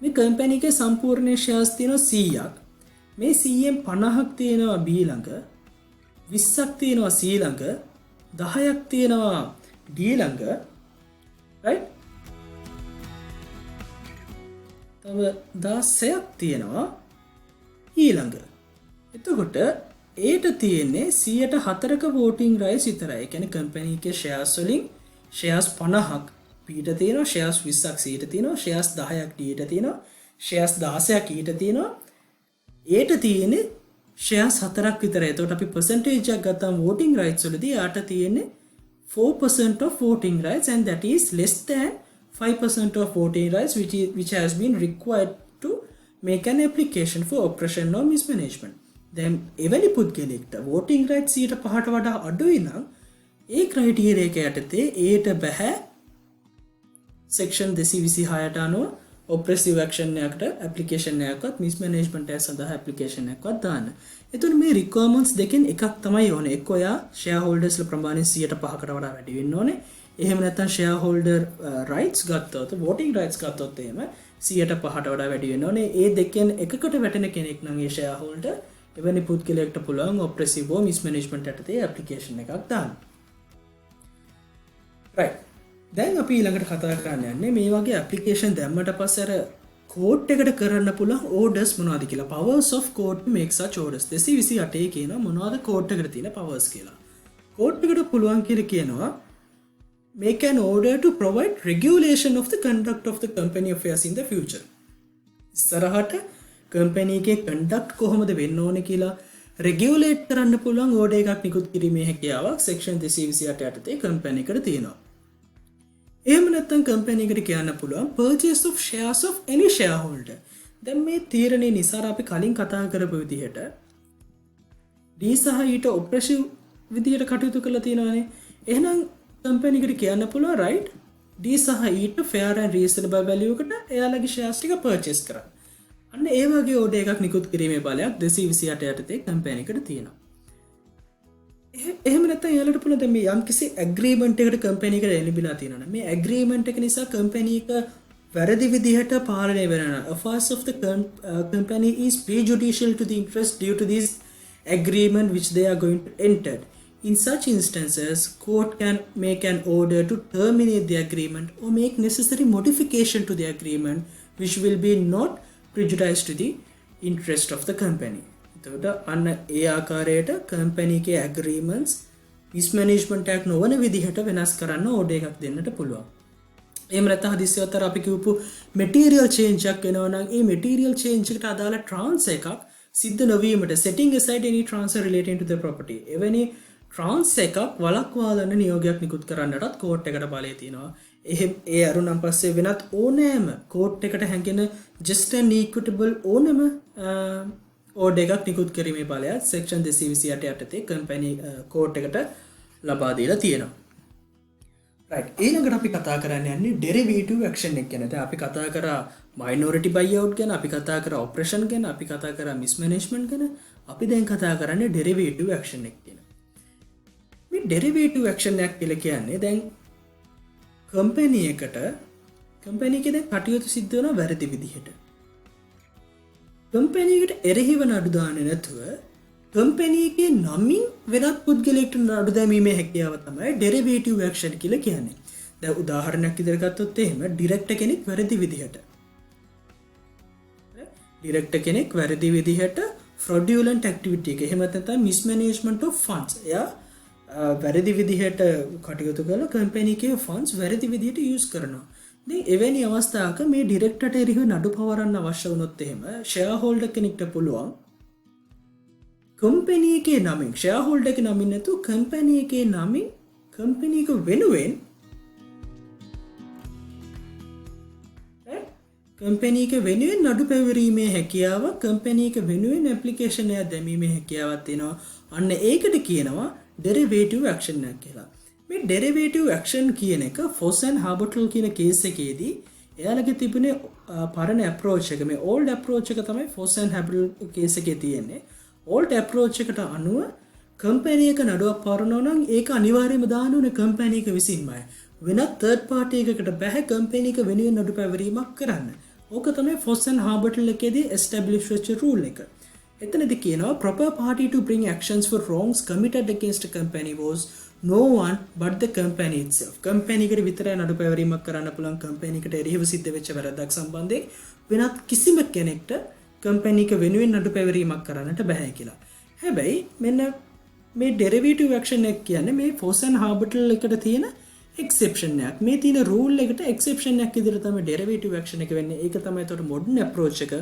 මේ කම්පැනි එකේ සම්පූර්ණ shares තියෙනවා 100ක්. මේ 100න් 50ක් තියෙනවා B ළඟ, 20ක් තියෙනවා C ළඟ, 10ක් තියෙනවා D ළඟ. right? තව 16ක් තියෙනවා E ළඟ. එතකොට ඒට තියෙන්නේ 104ක voting rights විතරයි. ඒ කියන්නේ කම්පැනි එකේ shares වලින් shares 50ක් Pට තියෙනවා, shares 20ක් Cට තියෙනවා, shares 10ක් Dට තියෙනවා, shares 16ක් Eට තියෙනවා. ඒට තියෙන්නේ shares 4ක් විතරයි. එතකොට අපි percentage එකක් ගත්තාම voting rights වලදී යාට තියෙන්නේ 4% of voting rights and that is less than 5% of voting rights which has been required to make an application for oppression or mismanagement. දැන් එවැනි පුද්ගලෙක්ට voting rights 105ට වඩා අඩුයි නම් ඒ ක්‍රයිටීරියා එක යටතේ ඒට බෑ section 226ට අනුව oppressive action එකකට application එකක්වත් mismanagement එක සඳහා application එකක්වත් දාන්න. එතකොට මේ requirements දෙකෙන් එකක් තමයි ඕනේ. එක්ක ඔයා shareholders ලා ප්‍රමාණය 105කට වඩා වැඩි වෙන්න ඕනේ. එහෙම නැත්නම් shareholder rights ගත්තොත් voting rights ගත්තොත් එහෙම 105ට වඩා වැඩි වෙන්න ඕනේ. ඒ දෙකෙන් එකකට වැටෙන කෙනෙක් නම් ඒ shareholder එවැනි පුද්ගලයෙක්ට පුළුවන් oppressive or mismanagement යටතේ application එකක් දාන්න. right දැන් අපි ඊළඟට කතා කරන්න යන්නේ මේ වගේ application දැම්මට පස්සේ අර court එකට කරන්න පුළුවන් orders මොනවද කියලා. powers of court to make such orders 228 කියනවා මොනවද court එකට තියෙන powers කියලා. court එකට පුළුවන් කියලා කියනවා make an order to provide regulation of the conduct of the company affairs in the future. ඉස්සරහට කම්පැනි එකේ conduct කොහොමද වෙන්න ඕනේ කියලා regulate කරන්න පුළුවන් order එකක් නිකුත් කිරීමේ හැකියාවක් section 228 යටතේ කම්පැනි එකට තියෙනවා. එහෙම නැත්නම් කම්පැනි එකට කියන්න පුළුවන් purchase of shares of any shareholder. දැන් මේ තීරණේ නිසා අපි කලින් කතා කරපු විදිහට D සහ ඊට oppressive විදිහට කටයුතු කරලා තියෙනවානේ. එහෙනම් කම්පැනි එකට කියන්න පුළුවන් right D සහ ඊට fair and reasonable value එකට එයාලගේ shares ටික purchase කරන්න. අන්න ඒ වගේ order එකක් නිකුත් කිරීමේ බලයක් 228 යටතේ කම්පැනි එකට තියෙනවා. එහෙම නැත්නම් යාලට පුළුවන් දැන් මේ යම්කිසි ඇග්‍රීමන්ට් එකකට කම්පැනි එකට එළිබිලා තියෙනවා. මේ ඇග්‍රීමන්ට් එක නිසා කම්පැනි එක වැරදි විදිහට පාලනය වෙනවා. Affairs of the company is prejudicial to the interest due to this agreement which they are going to enter. In such instances, court can make an order to terminate the agreement or make necessary modification to the agreement which will be not prejudice to the interest of the company. එතකොට අන්න ඒ ආකාරයට company එකේ ඇග්‍රීමන්ට්ස් මිස්මැනේජ්මන්ට් act නොවන විදිහට වෙනස් කරන්න order එකක් දෙන්නට පුළුවන්. එහෙම නැත්නම් හදිස්සියට අර අපි කියපු මෙටීරියල් චේන්ජ් එකක් වෙනවා නම් ඒ මෙටීරියල් චේන්ජ් එකට අදාළ ට්‍රාන්ස්ෆර් එකක් සිද්ධ නොවීමට setting aside any transfer relating to the property එවැනි ට්‍රාන්ස්ෆර් එකක් වළක්වා ගන්න නියෝගයක් නිකුත් කරන්නටත් කෝට් එකට බලය තියෙනවා. ඒ අරුණන් පස්සේ වෙනත් ඕනෑම කෝට් එකට හැඟෙන just and equitable ඕනම ඕඩර් එකක් නිකුත් කිරීමේ බලයත් සෙක්ෂන් 228 යටතේ කම්පැනි කෝට් එකට ලබා දීලා තියෙනවා. right ඊළඟට අපි කතා කරන්න යන්නේ derivative action එක ගැන. දැන් අපි කතා කරා minority buyout ගැන, අපි කතා කරා operation ගැන, අපි කතා කරා mismanagement ගැන. අපි දැන් කතා කරන්නේ derivative action එක ගැන. මේ derivative action එකක් කියලා කියන්නේ දැන් කම්පැනි එකේ දැන් කටයුතු සිද්ධ වෙනවා වැරදි විදිහට. කම්පැනි එකට එරෙහිව නඩු දාන්නේ නැතුව කම්පැනි එකේ නමින් වෙනත් පුද්ගලයෙකුට නඩු දැමීමේ හැකියාව තමයි derivative action කියලා කියන්නේ. දැන් උදාහරණයක් විදිහට ගත්තොත් එහෙම ඩිරෙක්ටර් කෙනෙක් වැරදි විදිහට fraudulent activity එක එහෙම නැත්නම් mismanagement of funds එයා වැරදි විදිහට කටයුතු කරලා කම්පැනි එකේ funds වැරදි විදිහට use කරනවා. දැන් එවැනි අවස්ථාවක මේ ඩිරෙක්ටර්ට එරෙහිව නඩු පවරන්න අවශ්‍ය වුණොත් එහෙම ෂෙයාර් කෙනෙක්ට පුළුවන් කම්පැනි එකේ නමින් ෂෙයාර් හෝල්ඩර් එකේ නමින් නැතුව කම්පැනි එකේ නමින් කම්පැනි එක වෙනුවෙන් කම්පැනි එක වෙනුවෙන් නඩු පැවරීමේ හැකියාව කම්පැනි එක වෙනුවෙන් ඇප්ලිකේෂන් එකක් දැමීමේ හැකියාවක් තියෙනවා. අන්න ඒකට කියනවා derivative action එක කියලා. මේ derivative action කියන එක Foss and Harbottle කියන කේස් එකේදී එයාලගේ තිබුණේ පරණ approach එක. මේ old approach එක තමයි Foss and Harbottle කේස් එකේ තියෙන්නේ. old approach එකට අනුව කම්පැනි එක නඩුවක් පවරනවා නම් ඒක අනිවාර්යයෙන්ම දාන්න ඕනේ කම්පැනි එක විසින්මයි. වෙනත් third party එකකට බෑ කම්පැනි එක වෙනුවෙන් නඩු පැවරීමක් කරන්න. ඕක තමයි Foss and Harbottle එකේදී establish වෙච්ච rule එක. එතනදී කියනවා proper party to bring actions for wrongs committed against a company was no one but the company itself. Company එකට විතරයි නඩු පැවරීමක් කරන්න පුළුවන් කම්පැනි එකට එරෙහිව සිද්ධ වෙච්ච වැරද්දක් සම්බන්ධයෙන් වෙනත් කිසිම කෙනෙක්ට කම්පැනි එක වෙනුවෙන් නඩු පැවරීමක් කරන්නට බෑ කියලා. හැබැයි මෙන්න මේ derivative action එක කියන්නේ මේ Foss and Harbottle එකට තියෙන exception එකක්. මේ තියෙන rule එකට exception එකක් විදිහට තමයි derivative action එක වෙන්නේ. ඒක තමයි ඒතකොට modern approach එක.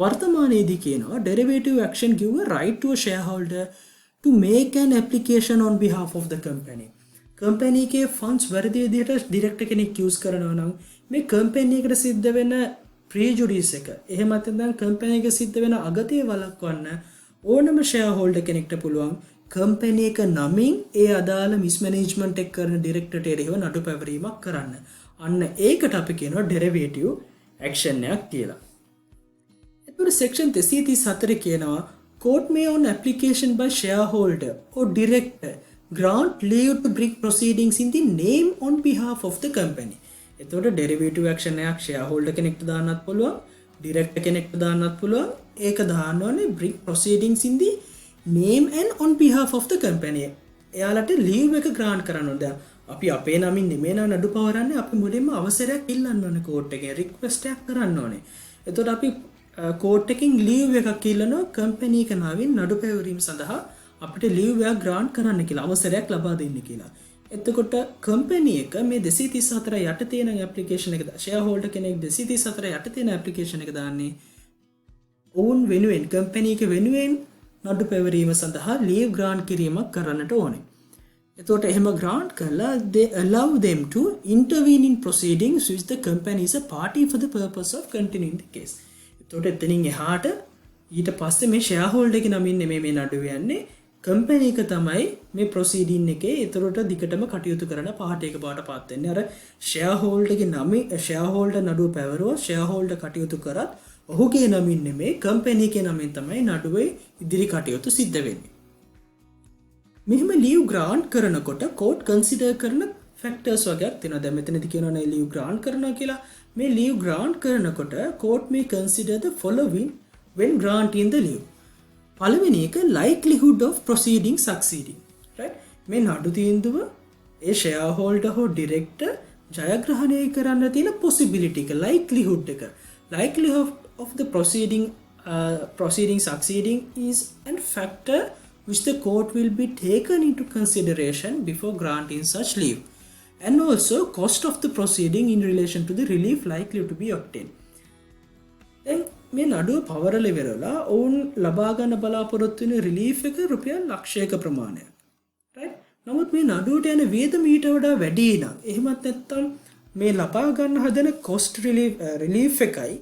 වර්තමානයේදී කියනවා derivative action give a right to a shareholder to make an application on behalf of the company. Company එකේ funds වැරදි විදිහට ඩිරෙක්ටර් කෙනෙක් use කරනවා නම් මේ කම්පැනි එකට සිද්ධ වෙන prejudice එක එහෙම නැත්නම් කම්පැනි එක සිද්ධ වෙන අගතිය වළක්වන්න ඕනම shareholder කෙනෙක්ට පුළුවන් කම්පැනි එක නමින් ඒ අදාළ mismanagement එක කරන ඩිරෙක්ටර්ට එරෙහිව නඩු පැවරීමක් කරන්න. අන්න ඒකට අපි කියනවා derivative action එකක් කියලා. එතකොට section 234 කියනවා court may on application by shareholder or director grant leave to bring proceedings in the name on behalf of the company. එතකොට derivative action එකක් shareholder කෙනෙක්ට දාන්නත් පුළුවන්, director කෙනෙක්ට දාන්නත් පුළුවන්. ඒක දාන්න ඕනේ bring proceedings in the name and on behalf of the company. එයාලට leave එක grant කරන්න ඕනේ. දැන් අපි අපේ නමින් නෙමෙයි නඩු පවරන්නේ, අපි මුලින්ම අවසරයක් ඉල්ලන්න ඕනේ court එකේ, request එකක් කරන්න ඕනේ. එතකොට අපි කෝට් එකකින් ලීව් එකක් ඉල්ලනවා කම්පැනි එක නමින් නඩු පැවරීම සඳහා අපිට ලීව් එකක් ග්‍රාන්ට් කරන්න කියලා අවසරයක් ලබා දෙන්න කියලා. එතකොට කම්පැනි එක මේ 234 යටතේ තියෙන ඇප්ලිකේෂන් එක ෂෙයාර් හෝල්ඩර් කෙනෙක් 234 යටතේ තියෙන ඇප්ලිකේෂන් එක දාන්නේ ඔවුන් වෙනුවෙන් කම්පැනි එක වෙනුවෙන් නඩු පැවරීම සඳහා ලීව් ග්‍රාන්ට් කිරීමක් කරන්නට ඕනේ. එතකොට එහෙම ග්‍රාන්ට් කළා they allow them to intervene in proceedings which the company is a party for the purpose of continuing the case. එතකොට එතනින් එහාට ඊට පස්සේ මේ ෂෙයාර් හෝල්ඩර් එක නමින් නෙමෙයි මේ නඩුව යන්නේ කම්පැනි එක තමයි මේ ප්‍රොසීඩින් එකේ ඒතරට දිගටම කටයුතු කරන පාර්ටි එක බවට පත් වෙන්නේ. අර ෂෙයාර් හෝල්ඩර්ගේ නමින් ෂෙයාර් හෝල්ඩර් නඩුව පැවරුවා ෂෙයාර් හෝල්ඩර් කටයුතු කරත් ඔහුගේ නමින් නෙමෙයි කම්පැනි එකේ නමින් තමයි නඩුවේ ඉදිරි කටයුතු සිද්ධ වෙන්නේ. මෙහෙම ලීව් ග්‍රාන්ට් කරනකොට කෝට් කන්සිඩර් කරන ෆැක්ටර්ස් වගේක් තියෙනවා. දැන් මෙතනදී කියනවානේ ලීව් ග්‍රාන්ට් කරනවා කියලා. මේ ලීව් ග්‍රාන්ට් කරනකොට කෝට් මේ consider the following when granting the leave. පළවෙනි එක likelihood of proceeding succeeding. right? මේ නඩු තීන්දුව ඒ shareholder හෝ director ජයග්‍රහණය කරන්න තියෙන possibility එක likelihood එක. likelihood of the proceeding succeeding is a factor which the court will be taken into consideration before granting such leave, and also cost of the proceeding in relation to the relief likely to be obtained. දැන් මේ නඩුව පවරලා ඉවරලා ඔවුන් ලබා ගන්න බලාපොරොත්තු වෙන relief එක රුපියල් ලක්ෂයක ප්‍රමාණයක්. right? නමුත් මේ නඩුවට යන වියදම ඊට වඩා වැඩි නම් එහෙමත් නැත්නම් මේ ලබා ගන්න හදන cost relief එකයි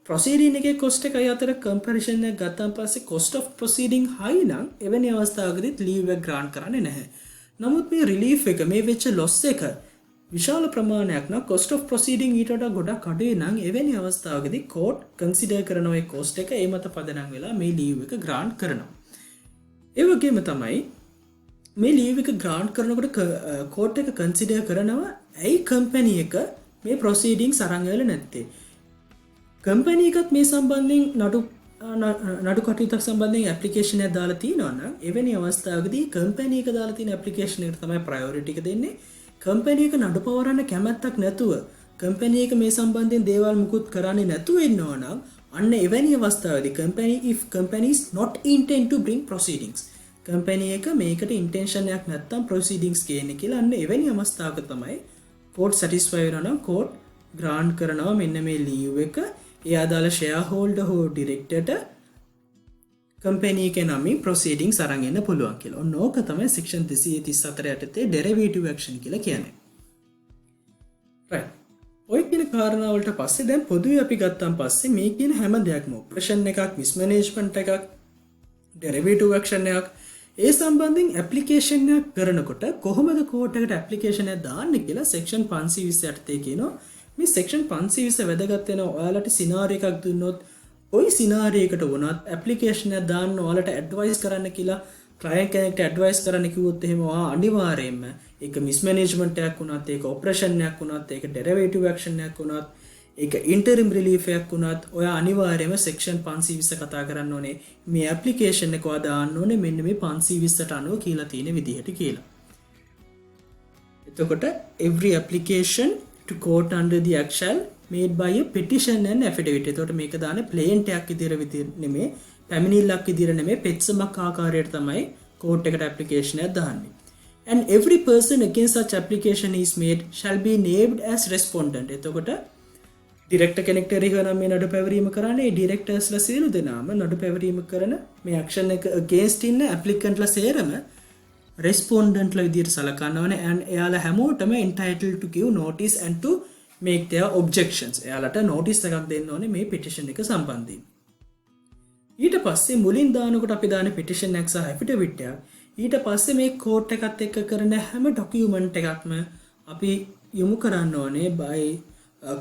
proceeding එකේ cost එකයි අතර comparison එක ගත්තාන් පස්සේ cost of proceeding high නම් එවැනි අවස්ථාවකදී leave එක grant කරන්නේ නැහැ. නමුත් මේ relief එක මේ වෙච්ච loss එක විශාල ප්‍රමාණයක් නම් cost of proceeding ඊට වඩා ගොඩක් අඩුයි නම් එවැනි අවස්ථාවකදී court consider කරන ඔය cost එක ඒ මත පදනම් වෙලා මේ leave එක grant කරනවා. ඒ වගේම තමයි මේ leave එක grant කරනකොට court එක consider කරනවා ඇයි company එක මේ proceedings අරන් ඇවිල්ලා නැත්තේ. company එකත් මේ සම්බන්ධයෙන් නඩු කටයුත්තක් සම්බන්ධයෙන් application එකක් දාලා තියෙනවා නම් එවැනි අවස්ථාවකදී company එක දාලා තියෙන application එකට තමයි priority එක දෙන්නේ. company එක නඩු පවරන්න කැමැත්තක් නැතුව company එක මේ සම්බන්ධයෙන් දේවල් මුකුත් කරන්නේ නැතුව ඉන්නවා නම් අන්න එවැනි අවස්ථාවේදී company is not intend to bring proceedings, company එක මේකට intention එකක් නැත්තම් proceedings ගේන්නේ කියලා අන්න එවැනි අවස්ථාවක තමයි court satisfy වෙනවා නම් court grant කරනවා මෙන්න මේ leave එක ඒ අදාළ shareholder හෝ directorට company එක නමින් proceedings අරන් එන්න පුළුවන් කියලා. ඔන්න ඕක තමයි section 234 යටතේ derivative action කියලා කියන්නේ. right. ඔය කියන කාරණා වලට පස්සේ දැන් පොදුවේ අපි ගත්තාන් පස්සේ මේ කියන හැම දෙයක්ම operation එකක්, mismanagement එකක්, derivative action එකක් ඒ සම්බන්ධයෙන් application එකක් කරනකොට කොහොමද court එකට application එක දාන්නේ කියලා section 520 යටතේ කියනවා. මේ section 520 වැදගත් වෙනවා. ඔයාලට scenario එකක් දුන්නොත් ඔයි scenario එකට වුණත් application එක දාන්න ඔයාලට advice කරන්න කියලා client කෙනෙක්ට advice කරන්න කිව්වොත් එහෙම ඔයා අනිවාර්යයෙන්ම ඒක mismanagement එකක් වුණත් ඒක operation එකක් වුණත් ඒක derivative action එකක් වුණත් ඒක interim relief එකක් වුණත් ඔයා අනිවාර්යයෙන්ම section 520 කතා කරන්න ඕනේ. මේ application එක ඔයා දාන්න ඕනේ මෙන්න මේ 520ට අනුව කියලා තියෙන විදිහට කියලා. එතකොට every application to court under the act shall made by a petition and affidavit. එතකොට මේක දාන්නේ plaint එකක් විදිහට නෙමෙයි, පැමිණිල්ලක් විදිහට නෙමෙයි, පෙත්සමක් ආකාරයට තමයි court එකට application එක දාන්නේ. And every person against such application is made shall be named as respondent. එතකොට director කෙනෙක්ට එරෙහිව නම් මේ නඩු පැවරීම කරන්නේ directorsලා සියලු දෙනාම නඩු පැවරීම කරන මේ action එක against ඉන්න applicantලා සේරම respondent ලා විදිහට සලකන්න ඕනේ. and එයාලා හැමෝටම entitled to give notice and to make their objections. එයාලට notice එකක් දෙන්න ඕනේ මේ petition එක සම්බන්ධයෙන්. ඊට පස්සේ මුලින් දානකොට අපි දාන petition එක සහ affidavit එක ඊට පස්සේ මේ court එකත් එක්ක කරන හැම document එකක්ම අපි යොමු කරන්න ඕනේ by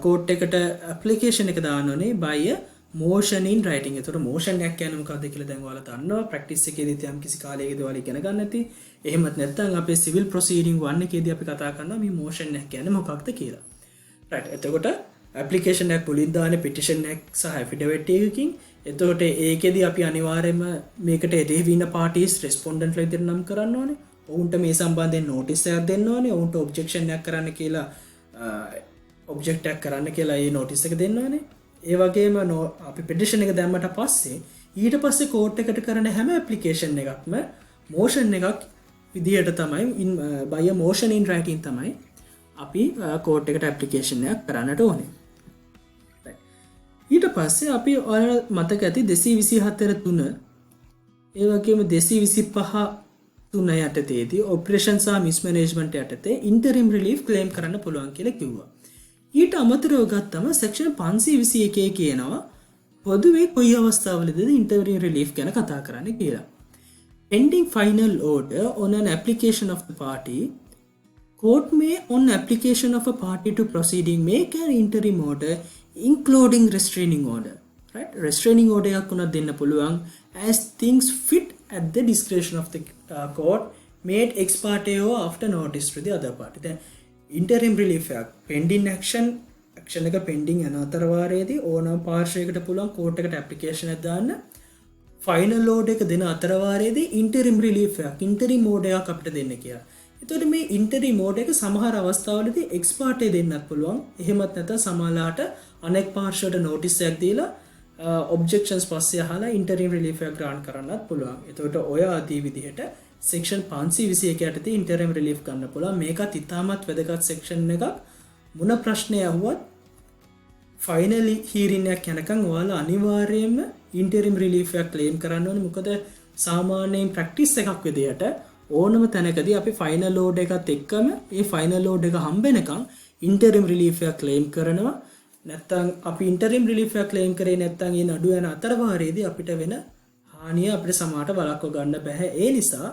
court එකට application එක දාන්න ඕනේ by a motion in writing. ඒතර motion එකක් කියන්නේ මොකක්ද කියලා දැන් ඔයාලා දන්නවා. practice එකේදී යම් කිසි කාලයකදී ඔයාලා ඉගෙන ගන්න ඇති. එහෙමත් නැත්නම් අපේ civil proceeding 1 එකේදී අපි කතා කරනවා මේ motion එක කියන්නේ මොකක්ද කියලා. right. එතකොට application එකක් මුලින් දාන්නේ petition එකක් සහ affidavit එකකින්. එතකොට ඒකෙදී අපි අනිවාර්යයෙන්ම මේකට එරෙහිව ඉන්න parties respondent ලා විදිහට නම් කරන්න ඕනේ. ඔවුන්ට මේ සම්බන්ධයෙන් notice එකක් දෙන්න ඕනේ. ඔවුන්ට objection එකක් කරන්න කියලා object එකක් කරන්න කියලා ඒ notice එක දෙන්න ඕනේ. ඒ වගේම අපි petition එක දැම්මට පස්සේ ඊට පස්සේ court එකට කරන හැම application එකක්ම motion එකක් විදිහට තමයි by a motion in writing තමයි අපි court එකට application එකක් කරන්නට ඕනේ. ඊට පස්සේ අපි ඔයාලා මතක ඇති 224 ඒ වගේම 225 යටතේදී operation සහ mismanagement යටතේ interim relief claim කරන්න පුළුවන් කියලා කිව්වා. ඊට අමතරව ගත්තම section 521 කියනවා පොදුවේ කොයි අවස්ථාවලද interim relief ගැන කතා කරන්න කියලා. Pending final order on an application of the party, court may on application of a party to proceeding make an interim order including restraining order. Right? Restraining order එකක් උනත් දෙන්න පුළුවන් as things fit at the discretion of the court made ex parte or after notice to the other party. දැන් interim relief එකක් pending action එක pending යන අතරවාරයේදී ඕනම පාර්ශ්වයකට පුළුවන් court එකට application එකක් දාන්න final order එක දෙන අතරවාරයේදී interim relief එකක් interim order එකක් අපිට දෙන්න කියලා. එතකොට මේ interim order එක සමහර අවස්ථාවලදී ex parte දෙන්නත් පුළුවන්. එහෙමත් නැත්නම් සමහරලාට අනෙක් පාර්ශ්වයට notice එකක් දීලා objections පස්සේ අහලා interim relief එක grant කරන්නත් පුළුවන්. එතකොට ඔය ආදී විදිහට section 521 යටතේ interim relief ගන්න පුළුවන්. මේකත් ඉතාමත් වැදගත් section එකක්. මොන ප්‍රශ්නය අහුවත් final hearing එකක් යනකම් ඔයාලා අනිවාර්යයෙන්ම interim relief එක claim කරන්න ඕනේ. මොකද සාමාන්‍යයෙන් practice එකක් විදියට ඕනම තැනකදී අපි final order එකත් එක්කම ඒ final order එක හම්බෙනකම් interim relief එක claim කරනවා. නැත්තම් අපි interim relief එක claim කරේ නැත්තම් ඒ නඩුව යන අතරවාරයේදී අපිට වෙන හානිය අපිට සමාට වළක්ව ගන්න බෑ. ඒ නිසා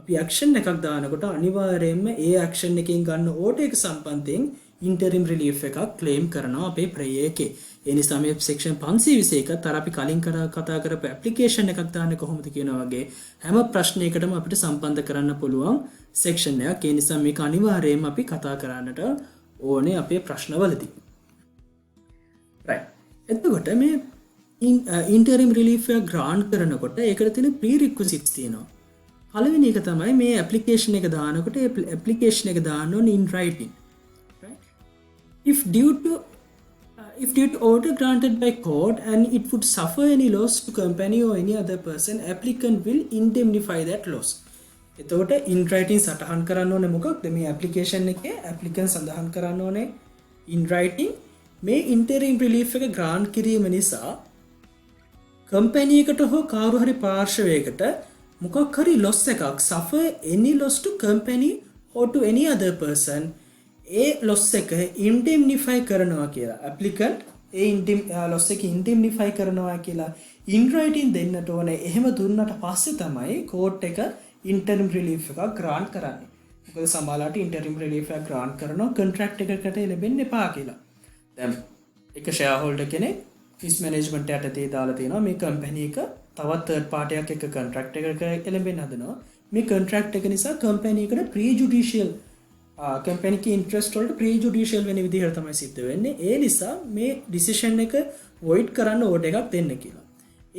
අපි action එකක් දානකොට අනිවාර්යයෙන්ම ඒ action එකෙන් ගන්න order එක සම්බන්ධයෙන් interim relief එකක් claim කරනවා අපේ prayer එකේ. ඒ නිසා මේ section 521ත් අර අපි කලින් කතා කරපු application එකක් දාන්නේ කොහොමද කියනවා වගේ හැම ප්‍රශ්නයකටම අපිට සම්බන්ධ කරන්න පුළුවන් section එකක්. ඒ නිසා මේක අනිවාර්යයෙන්ම අපි කතා කරන්නට ඕනේ අපේ ප්‍රශ්නවලදී. right. එතකොට මේ interim relief එක grant කරනකොට ඒකට තියෙන prerequisites තියෙනවා. පළවෙනි එක තමයි මේ application එක දානකොට ඒ application එක දාන්න ඕනේ in writing. right. if due to order granted by court and it would suffer any loss to company or any other person, applicant will indemnify that loss. එතකොට in writing සටහන් කරන්න ඕනේ මොකක්ද මේ application එකේ applicant සඳහන් කරන්න ඕනේ in writing මේ interim relief එක grant කිරීම නිසා company එකට හෝ කවුරු හරි පාර්ශවයකට මොකක් හරි loss එකක් suffer any loss to company or to any other person A loss එක indemnify කරනවා කියලා applicant ඒ loss එක indemnify කරනවා කියලා in writing දෙන්නට ඕනේ. එහෙම දුන්නට පස්සේ තමයි court එක interim relief එකක් grant කරන්නේ. මොකද සමහරවිට interim relief එකක් grant කරනවා contract එකකට ලැබෙන්න එපා කියලා. දැන් එක shareholder කෙනෙක් risk management යටතේ දාලා තියෙනවා මේ company එක තවත් third party එකක් එක්ක contract එකක එළඹෙන්න හදනවා. මේ contract එක නිසා company එකට prejudicial company එකේ interest වලට prejudicial වෙන විදිහට තමයි සිද්ධ වෙන්නේ. ඒ නිසා මේ decision එක void කරන්න order එකක් දෙන්න කියලා.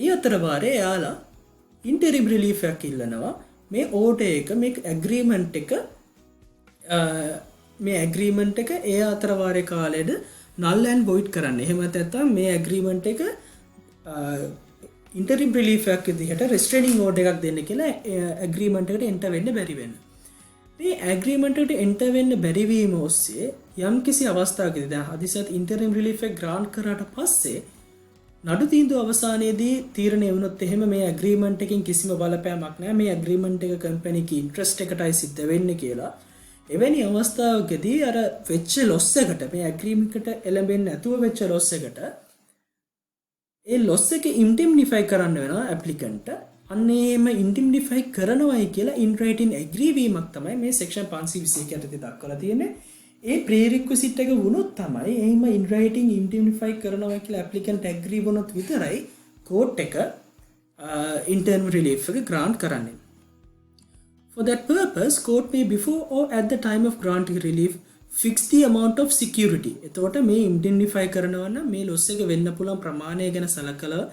ඒ අතර වාරේ එයාලා interim relief එකක් ඉල්ලනවා. මේ order එක මේ agreement එක ඒ අතර වාරේ කාලෙද null and void කරන්න. එහෙම නැත්නම් මේ agreement එක interim relief එකක් විදිහට restraining order එකක් දෙන්න කියලා agreement එකට enter වෙන්න බැරි වෙනවා. මේ agreement එකට enter වෙන්න බැරි වීම ඔස්සේ යම්කිසි අවස්ථාවකදී දැන් හදිසියත් interim relief එක grant කරාට පස්සේ නඩු තීන්දුව අවසානයේදී තීරණය වුණොත් එහෙම මේ agreement එකකින් කිසිම බලපෑමක් නැහැ. මේ agreement එක company එකේ interest එකටයි සිද්ධ වෙන්නේ කියලා. එවැනි අවස්ථාවකදී අර වෙච්ච loss එකට මේ agreement එකට එළඹෙන්නේ නැතුව වෙච්ච loss එකට ඒ loss එක indemnify කරන්න වෙනවා applicant. අන්නේම indemnify කරනවායි කියලා in writing agree වීමක් තමයි මේ section 521 යටතේ දක්වලා තියෙන්නේ. ඒ prerequisite එක වුණොත් තමයි එහෙම in writing indemnify කරනවා කියලා applicant agree වුණොත් විතරයි court එක interim relief එක grant කරන්නේ. For that purpose, court may before or at the time of granting relief fix the amount of security. එතකොට මේ indemnify කරනවා නම් මේ loss එක වෙන්න පුළුවන් ප්‍රමාණය ගැන සලකලා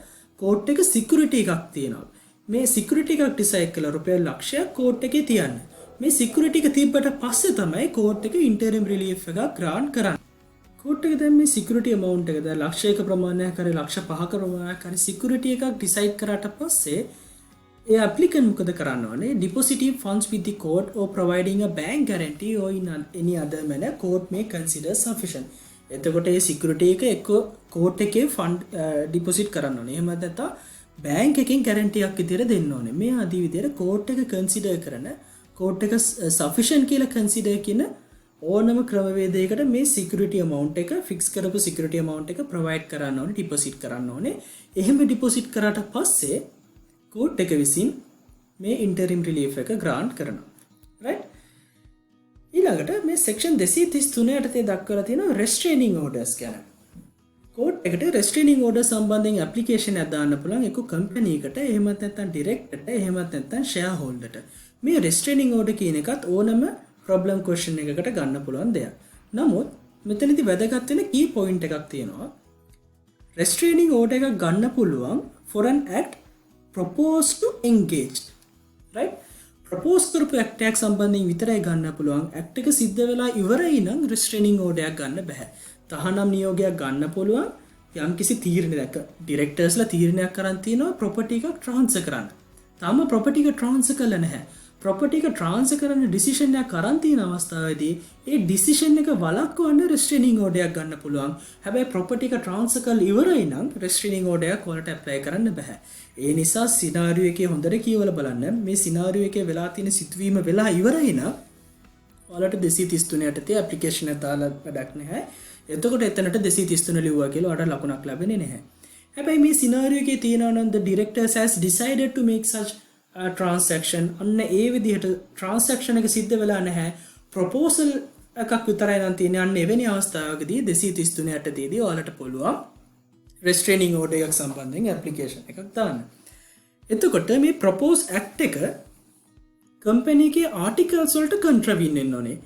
court එක security එකක් තියෙනවා. මේ security එකක් decide කළා රුපියල් ලක්ෂයක් court එකේ තියන්න. මේ security එක තිබ්බට පස්සේ තමයි court එක interim relief එකක් grant කරන්නේ. court එක දැන් මේ security amount එක දැන් ලක්ෂයක ප්‍රමාණයක් හරි ලක්ෂ 5ක ප්‍රමාණයක් හරි security එකක් decide කරාට පස්සේ ඒ applicant මොකද කරන්න ඕනේ? Depositing funds with the court or providing a bank guarantee or in any other manner court may consider sufficient. එතකොට ඒ security එක එක්ක court එකේ fund deposit කරන්න ඕනේ. එහෙම නැත්නම් bank එකකින් guarantee එකක් විදියට දෙන්න ඕනේ. මේ ආදී විදියට court එක consider කරන court එක sufficient කියලා consider කියන ඕනම ක්‍රමවේදයකට මේ security amount එක fix කරපු security amount එක provide කරන්න ඕනේ, deposit කරන්න ඕනේ. එහෙම deposit කරාට පස්සේ court එක විසින් මේ interim relief එක grant කරනවා. right. ඊළඟට මේ section 233 යටතේ දක්වලා තියෙනවා restraining orders ගැන. කෝට් එකට රෙස්ට්‍රේනින් ඕඩර් සම්බන්ධයෙන් ඇප්ලිකේෂන් එකක් දාන්න පුළුවන් එක්ක කම්පැනි එකට එහෙමත් නැත්නම් ඩිරෙක්ටර්ට එහෙමත් නැත්නම් ෂෙයා හෝල්ඩර්ට. මේ රෙස්ට්‍රේනින් ඕඩර් කියන එකත් ඕනම ප්‍රොබ්ලම් ක්වෙස්චන් එකකට ගන්න පුළුවන් දෙයක්. නමුත් මෙතනදී වැදගත් වෙන key point එකක් තියෙනවා. restraining order එකක් ගන්න පුළුවන් for an act proposed to engage. right? propose කරපු act එකක් සම්බන්ධයෙන් විතරයි ගන්න පුළුවන්. act එක සිද්ධ වෙලා ඉවරයි නම් restraining order එකක් ගන්න බෑ. තහනම් නියෝගයක් ගන්න පුළුවන් යම්කිසි තීරණයක් ඩිරෙක්ටර්ස්ලා තීරණයක් කරන් තිනවා property එකක් transfer කරන්න. තාම property එක transfer කළා නැහැ. property එක transfer කරන්න decision එකක් කරන් තියෙන අවස්ථාවේදී ඒ decision එක වළක්වන්න restraining order එකක් ගන්න පුළුවන්. හැබැයි property එක transfer කරලා ඉවරයි නම් restraining order එකක් ඔයාලට apply කරන්න බෑ. ඒ නිසා scenario එකේ හොඳට කියවලා බලන්න මේ scenario එකේ වෙලා තියෙන සිදුවීම වෙලා ඉවරයි නම් ඔයාලට 233 යටතේ application එක දාලා වැඩක් නැහැ. එතකොට එතනට 233 ලිව්වා කියලා ඔයාලට ලකුණක් ලැබෙන්නේ නැහැ. හැබැයි මේ scenario එකේ තියෙනවා නම් the directors has decided to make such transaction අන්න ඒ විදිහට transaction එක සිද්ධ වෙලා නැහැ proposal එකක් විතරයි නම් තියෙන්නේ අන්න එවැනි අවස්ථාවකදී 233 යටතේදී ඔයාලට පුළුවන් restraining order එකක් සම්බන්ධයෙන් application එකක් දාන්න. එතකොට මේ propose act එක company එකේ articles වලට contravene වෙන්න ඕනේ.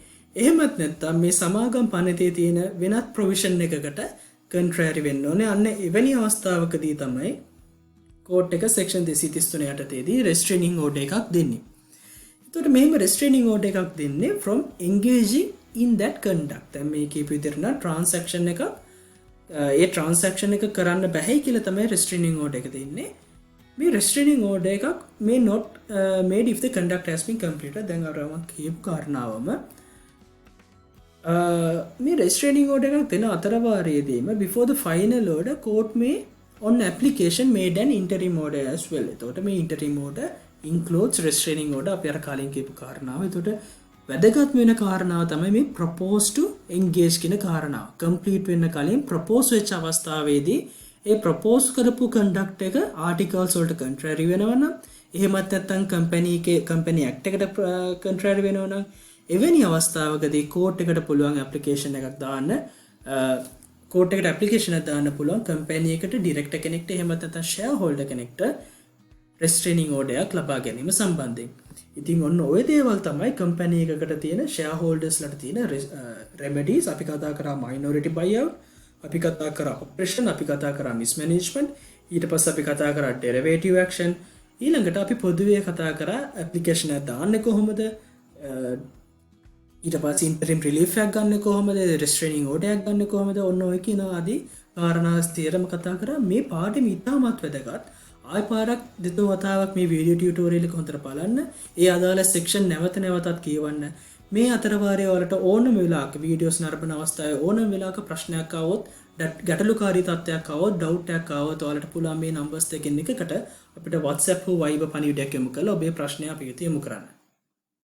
එහෙමත් නැත්නම් මේ සමාගම් පනතේ තියෙන වෙනත් provision එකකට contrary වෙන්න ඕනේ. අන්න එවැනි අවස්ථාවකදී තමයි කෝට් එක section 233 යටතේදී restraining order එකක් දෙන්නේ. එතකොට මෙහෙම restraining order එකක් දෙන්නේ from engaging in that conduct. දැන් මේ කියපු විදිහට නම් transaction එක ඒ transaction එක කරන්න බැහැ කියලා තමයි restraining order එක දෙන්නේ. මේ restraining order එකක් may not made if the conduct has been completed. දැන් අර මම කියපු කාරණාවම මේ restraining order එකක් දෙන අතරවාරයේදීම before the final order court may on application made an interim order as well. එතකොට මේ interim order includes restraining order අපි අර කලින් කියපු කාරණාව. එතකොට වැදගත් වෙන කාරණාව තමයි මේ propose to engage කියන කාරණාව. complete වෙන්න කලින් propose වෙච්ච අවස්ථාවේදී ඒ propose කරපු conduct එක articles වලට contrary වෙනවා නම් එහෙමත් නැත්නම් company act එකට contrary වෙනවා නම් එවැනි අවස්ථාවකදී court එකට පුළුවන් application එකක් දාන්න court එකට application එකක් දාන්න පුළුවන් company එකට director කෙනෙක්ට එහෙම නැත්නම් shareholder කෙනෙක්ට restraining order එකක් ලබා ගැනීම සම්බන්ධයෙන්. ඉතින් ඔන්න ඔය දේවල් තමයි company එකකට තියෙන shareholders ලට තියෙන remedies. අපි කතා කරා minority buyout, අපි කතා කරා operation, අපි කතා කරා mismanagement, ඊට පස්සේ අපි කතා කරා derivative action. ඊළඟට අපි පොදුවේ කතා කරා application එක දාන්නේ කොහොමද, ඊට පස්සේ interim relief එකක් ගන්න කොහොමද, restraining order එකක් ගන්න කොහොමද, ඔන්න ඔය කියන ආදී කාරණා ස්ථිරම කතා කරා. මේ පාඩම ඉතාමත් වැදගත්. ආය පාරක් දෙතුන් වතාවක් මේ වීඩියෝ ටියුටෝරියල් එක හොඳට බලන්න. ඒ අදාළ section නැවත නැවතත් කියවන්න. මේ අතරවාරයේ වලට ඕනම වෙලාවක වීඩියෝස් නරඹන අවස්ථාවේ ඕනම වෙලාවක ප්‍රශ්නයක් ආවොත්, ගැටලුකාරී තත්ත්වයක් ආවොත්, doubt එකක් ආවොත් ඔයාලට පුළුවන් මේ numbers දෙකෙන් එකකට අපිට WhatsApp හෝ Viber පණිවිඩයක් යොමු කරලා ඔබේ ප්‍රශ්නය අපි වෙත යොමු කරන්න.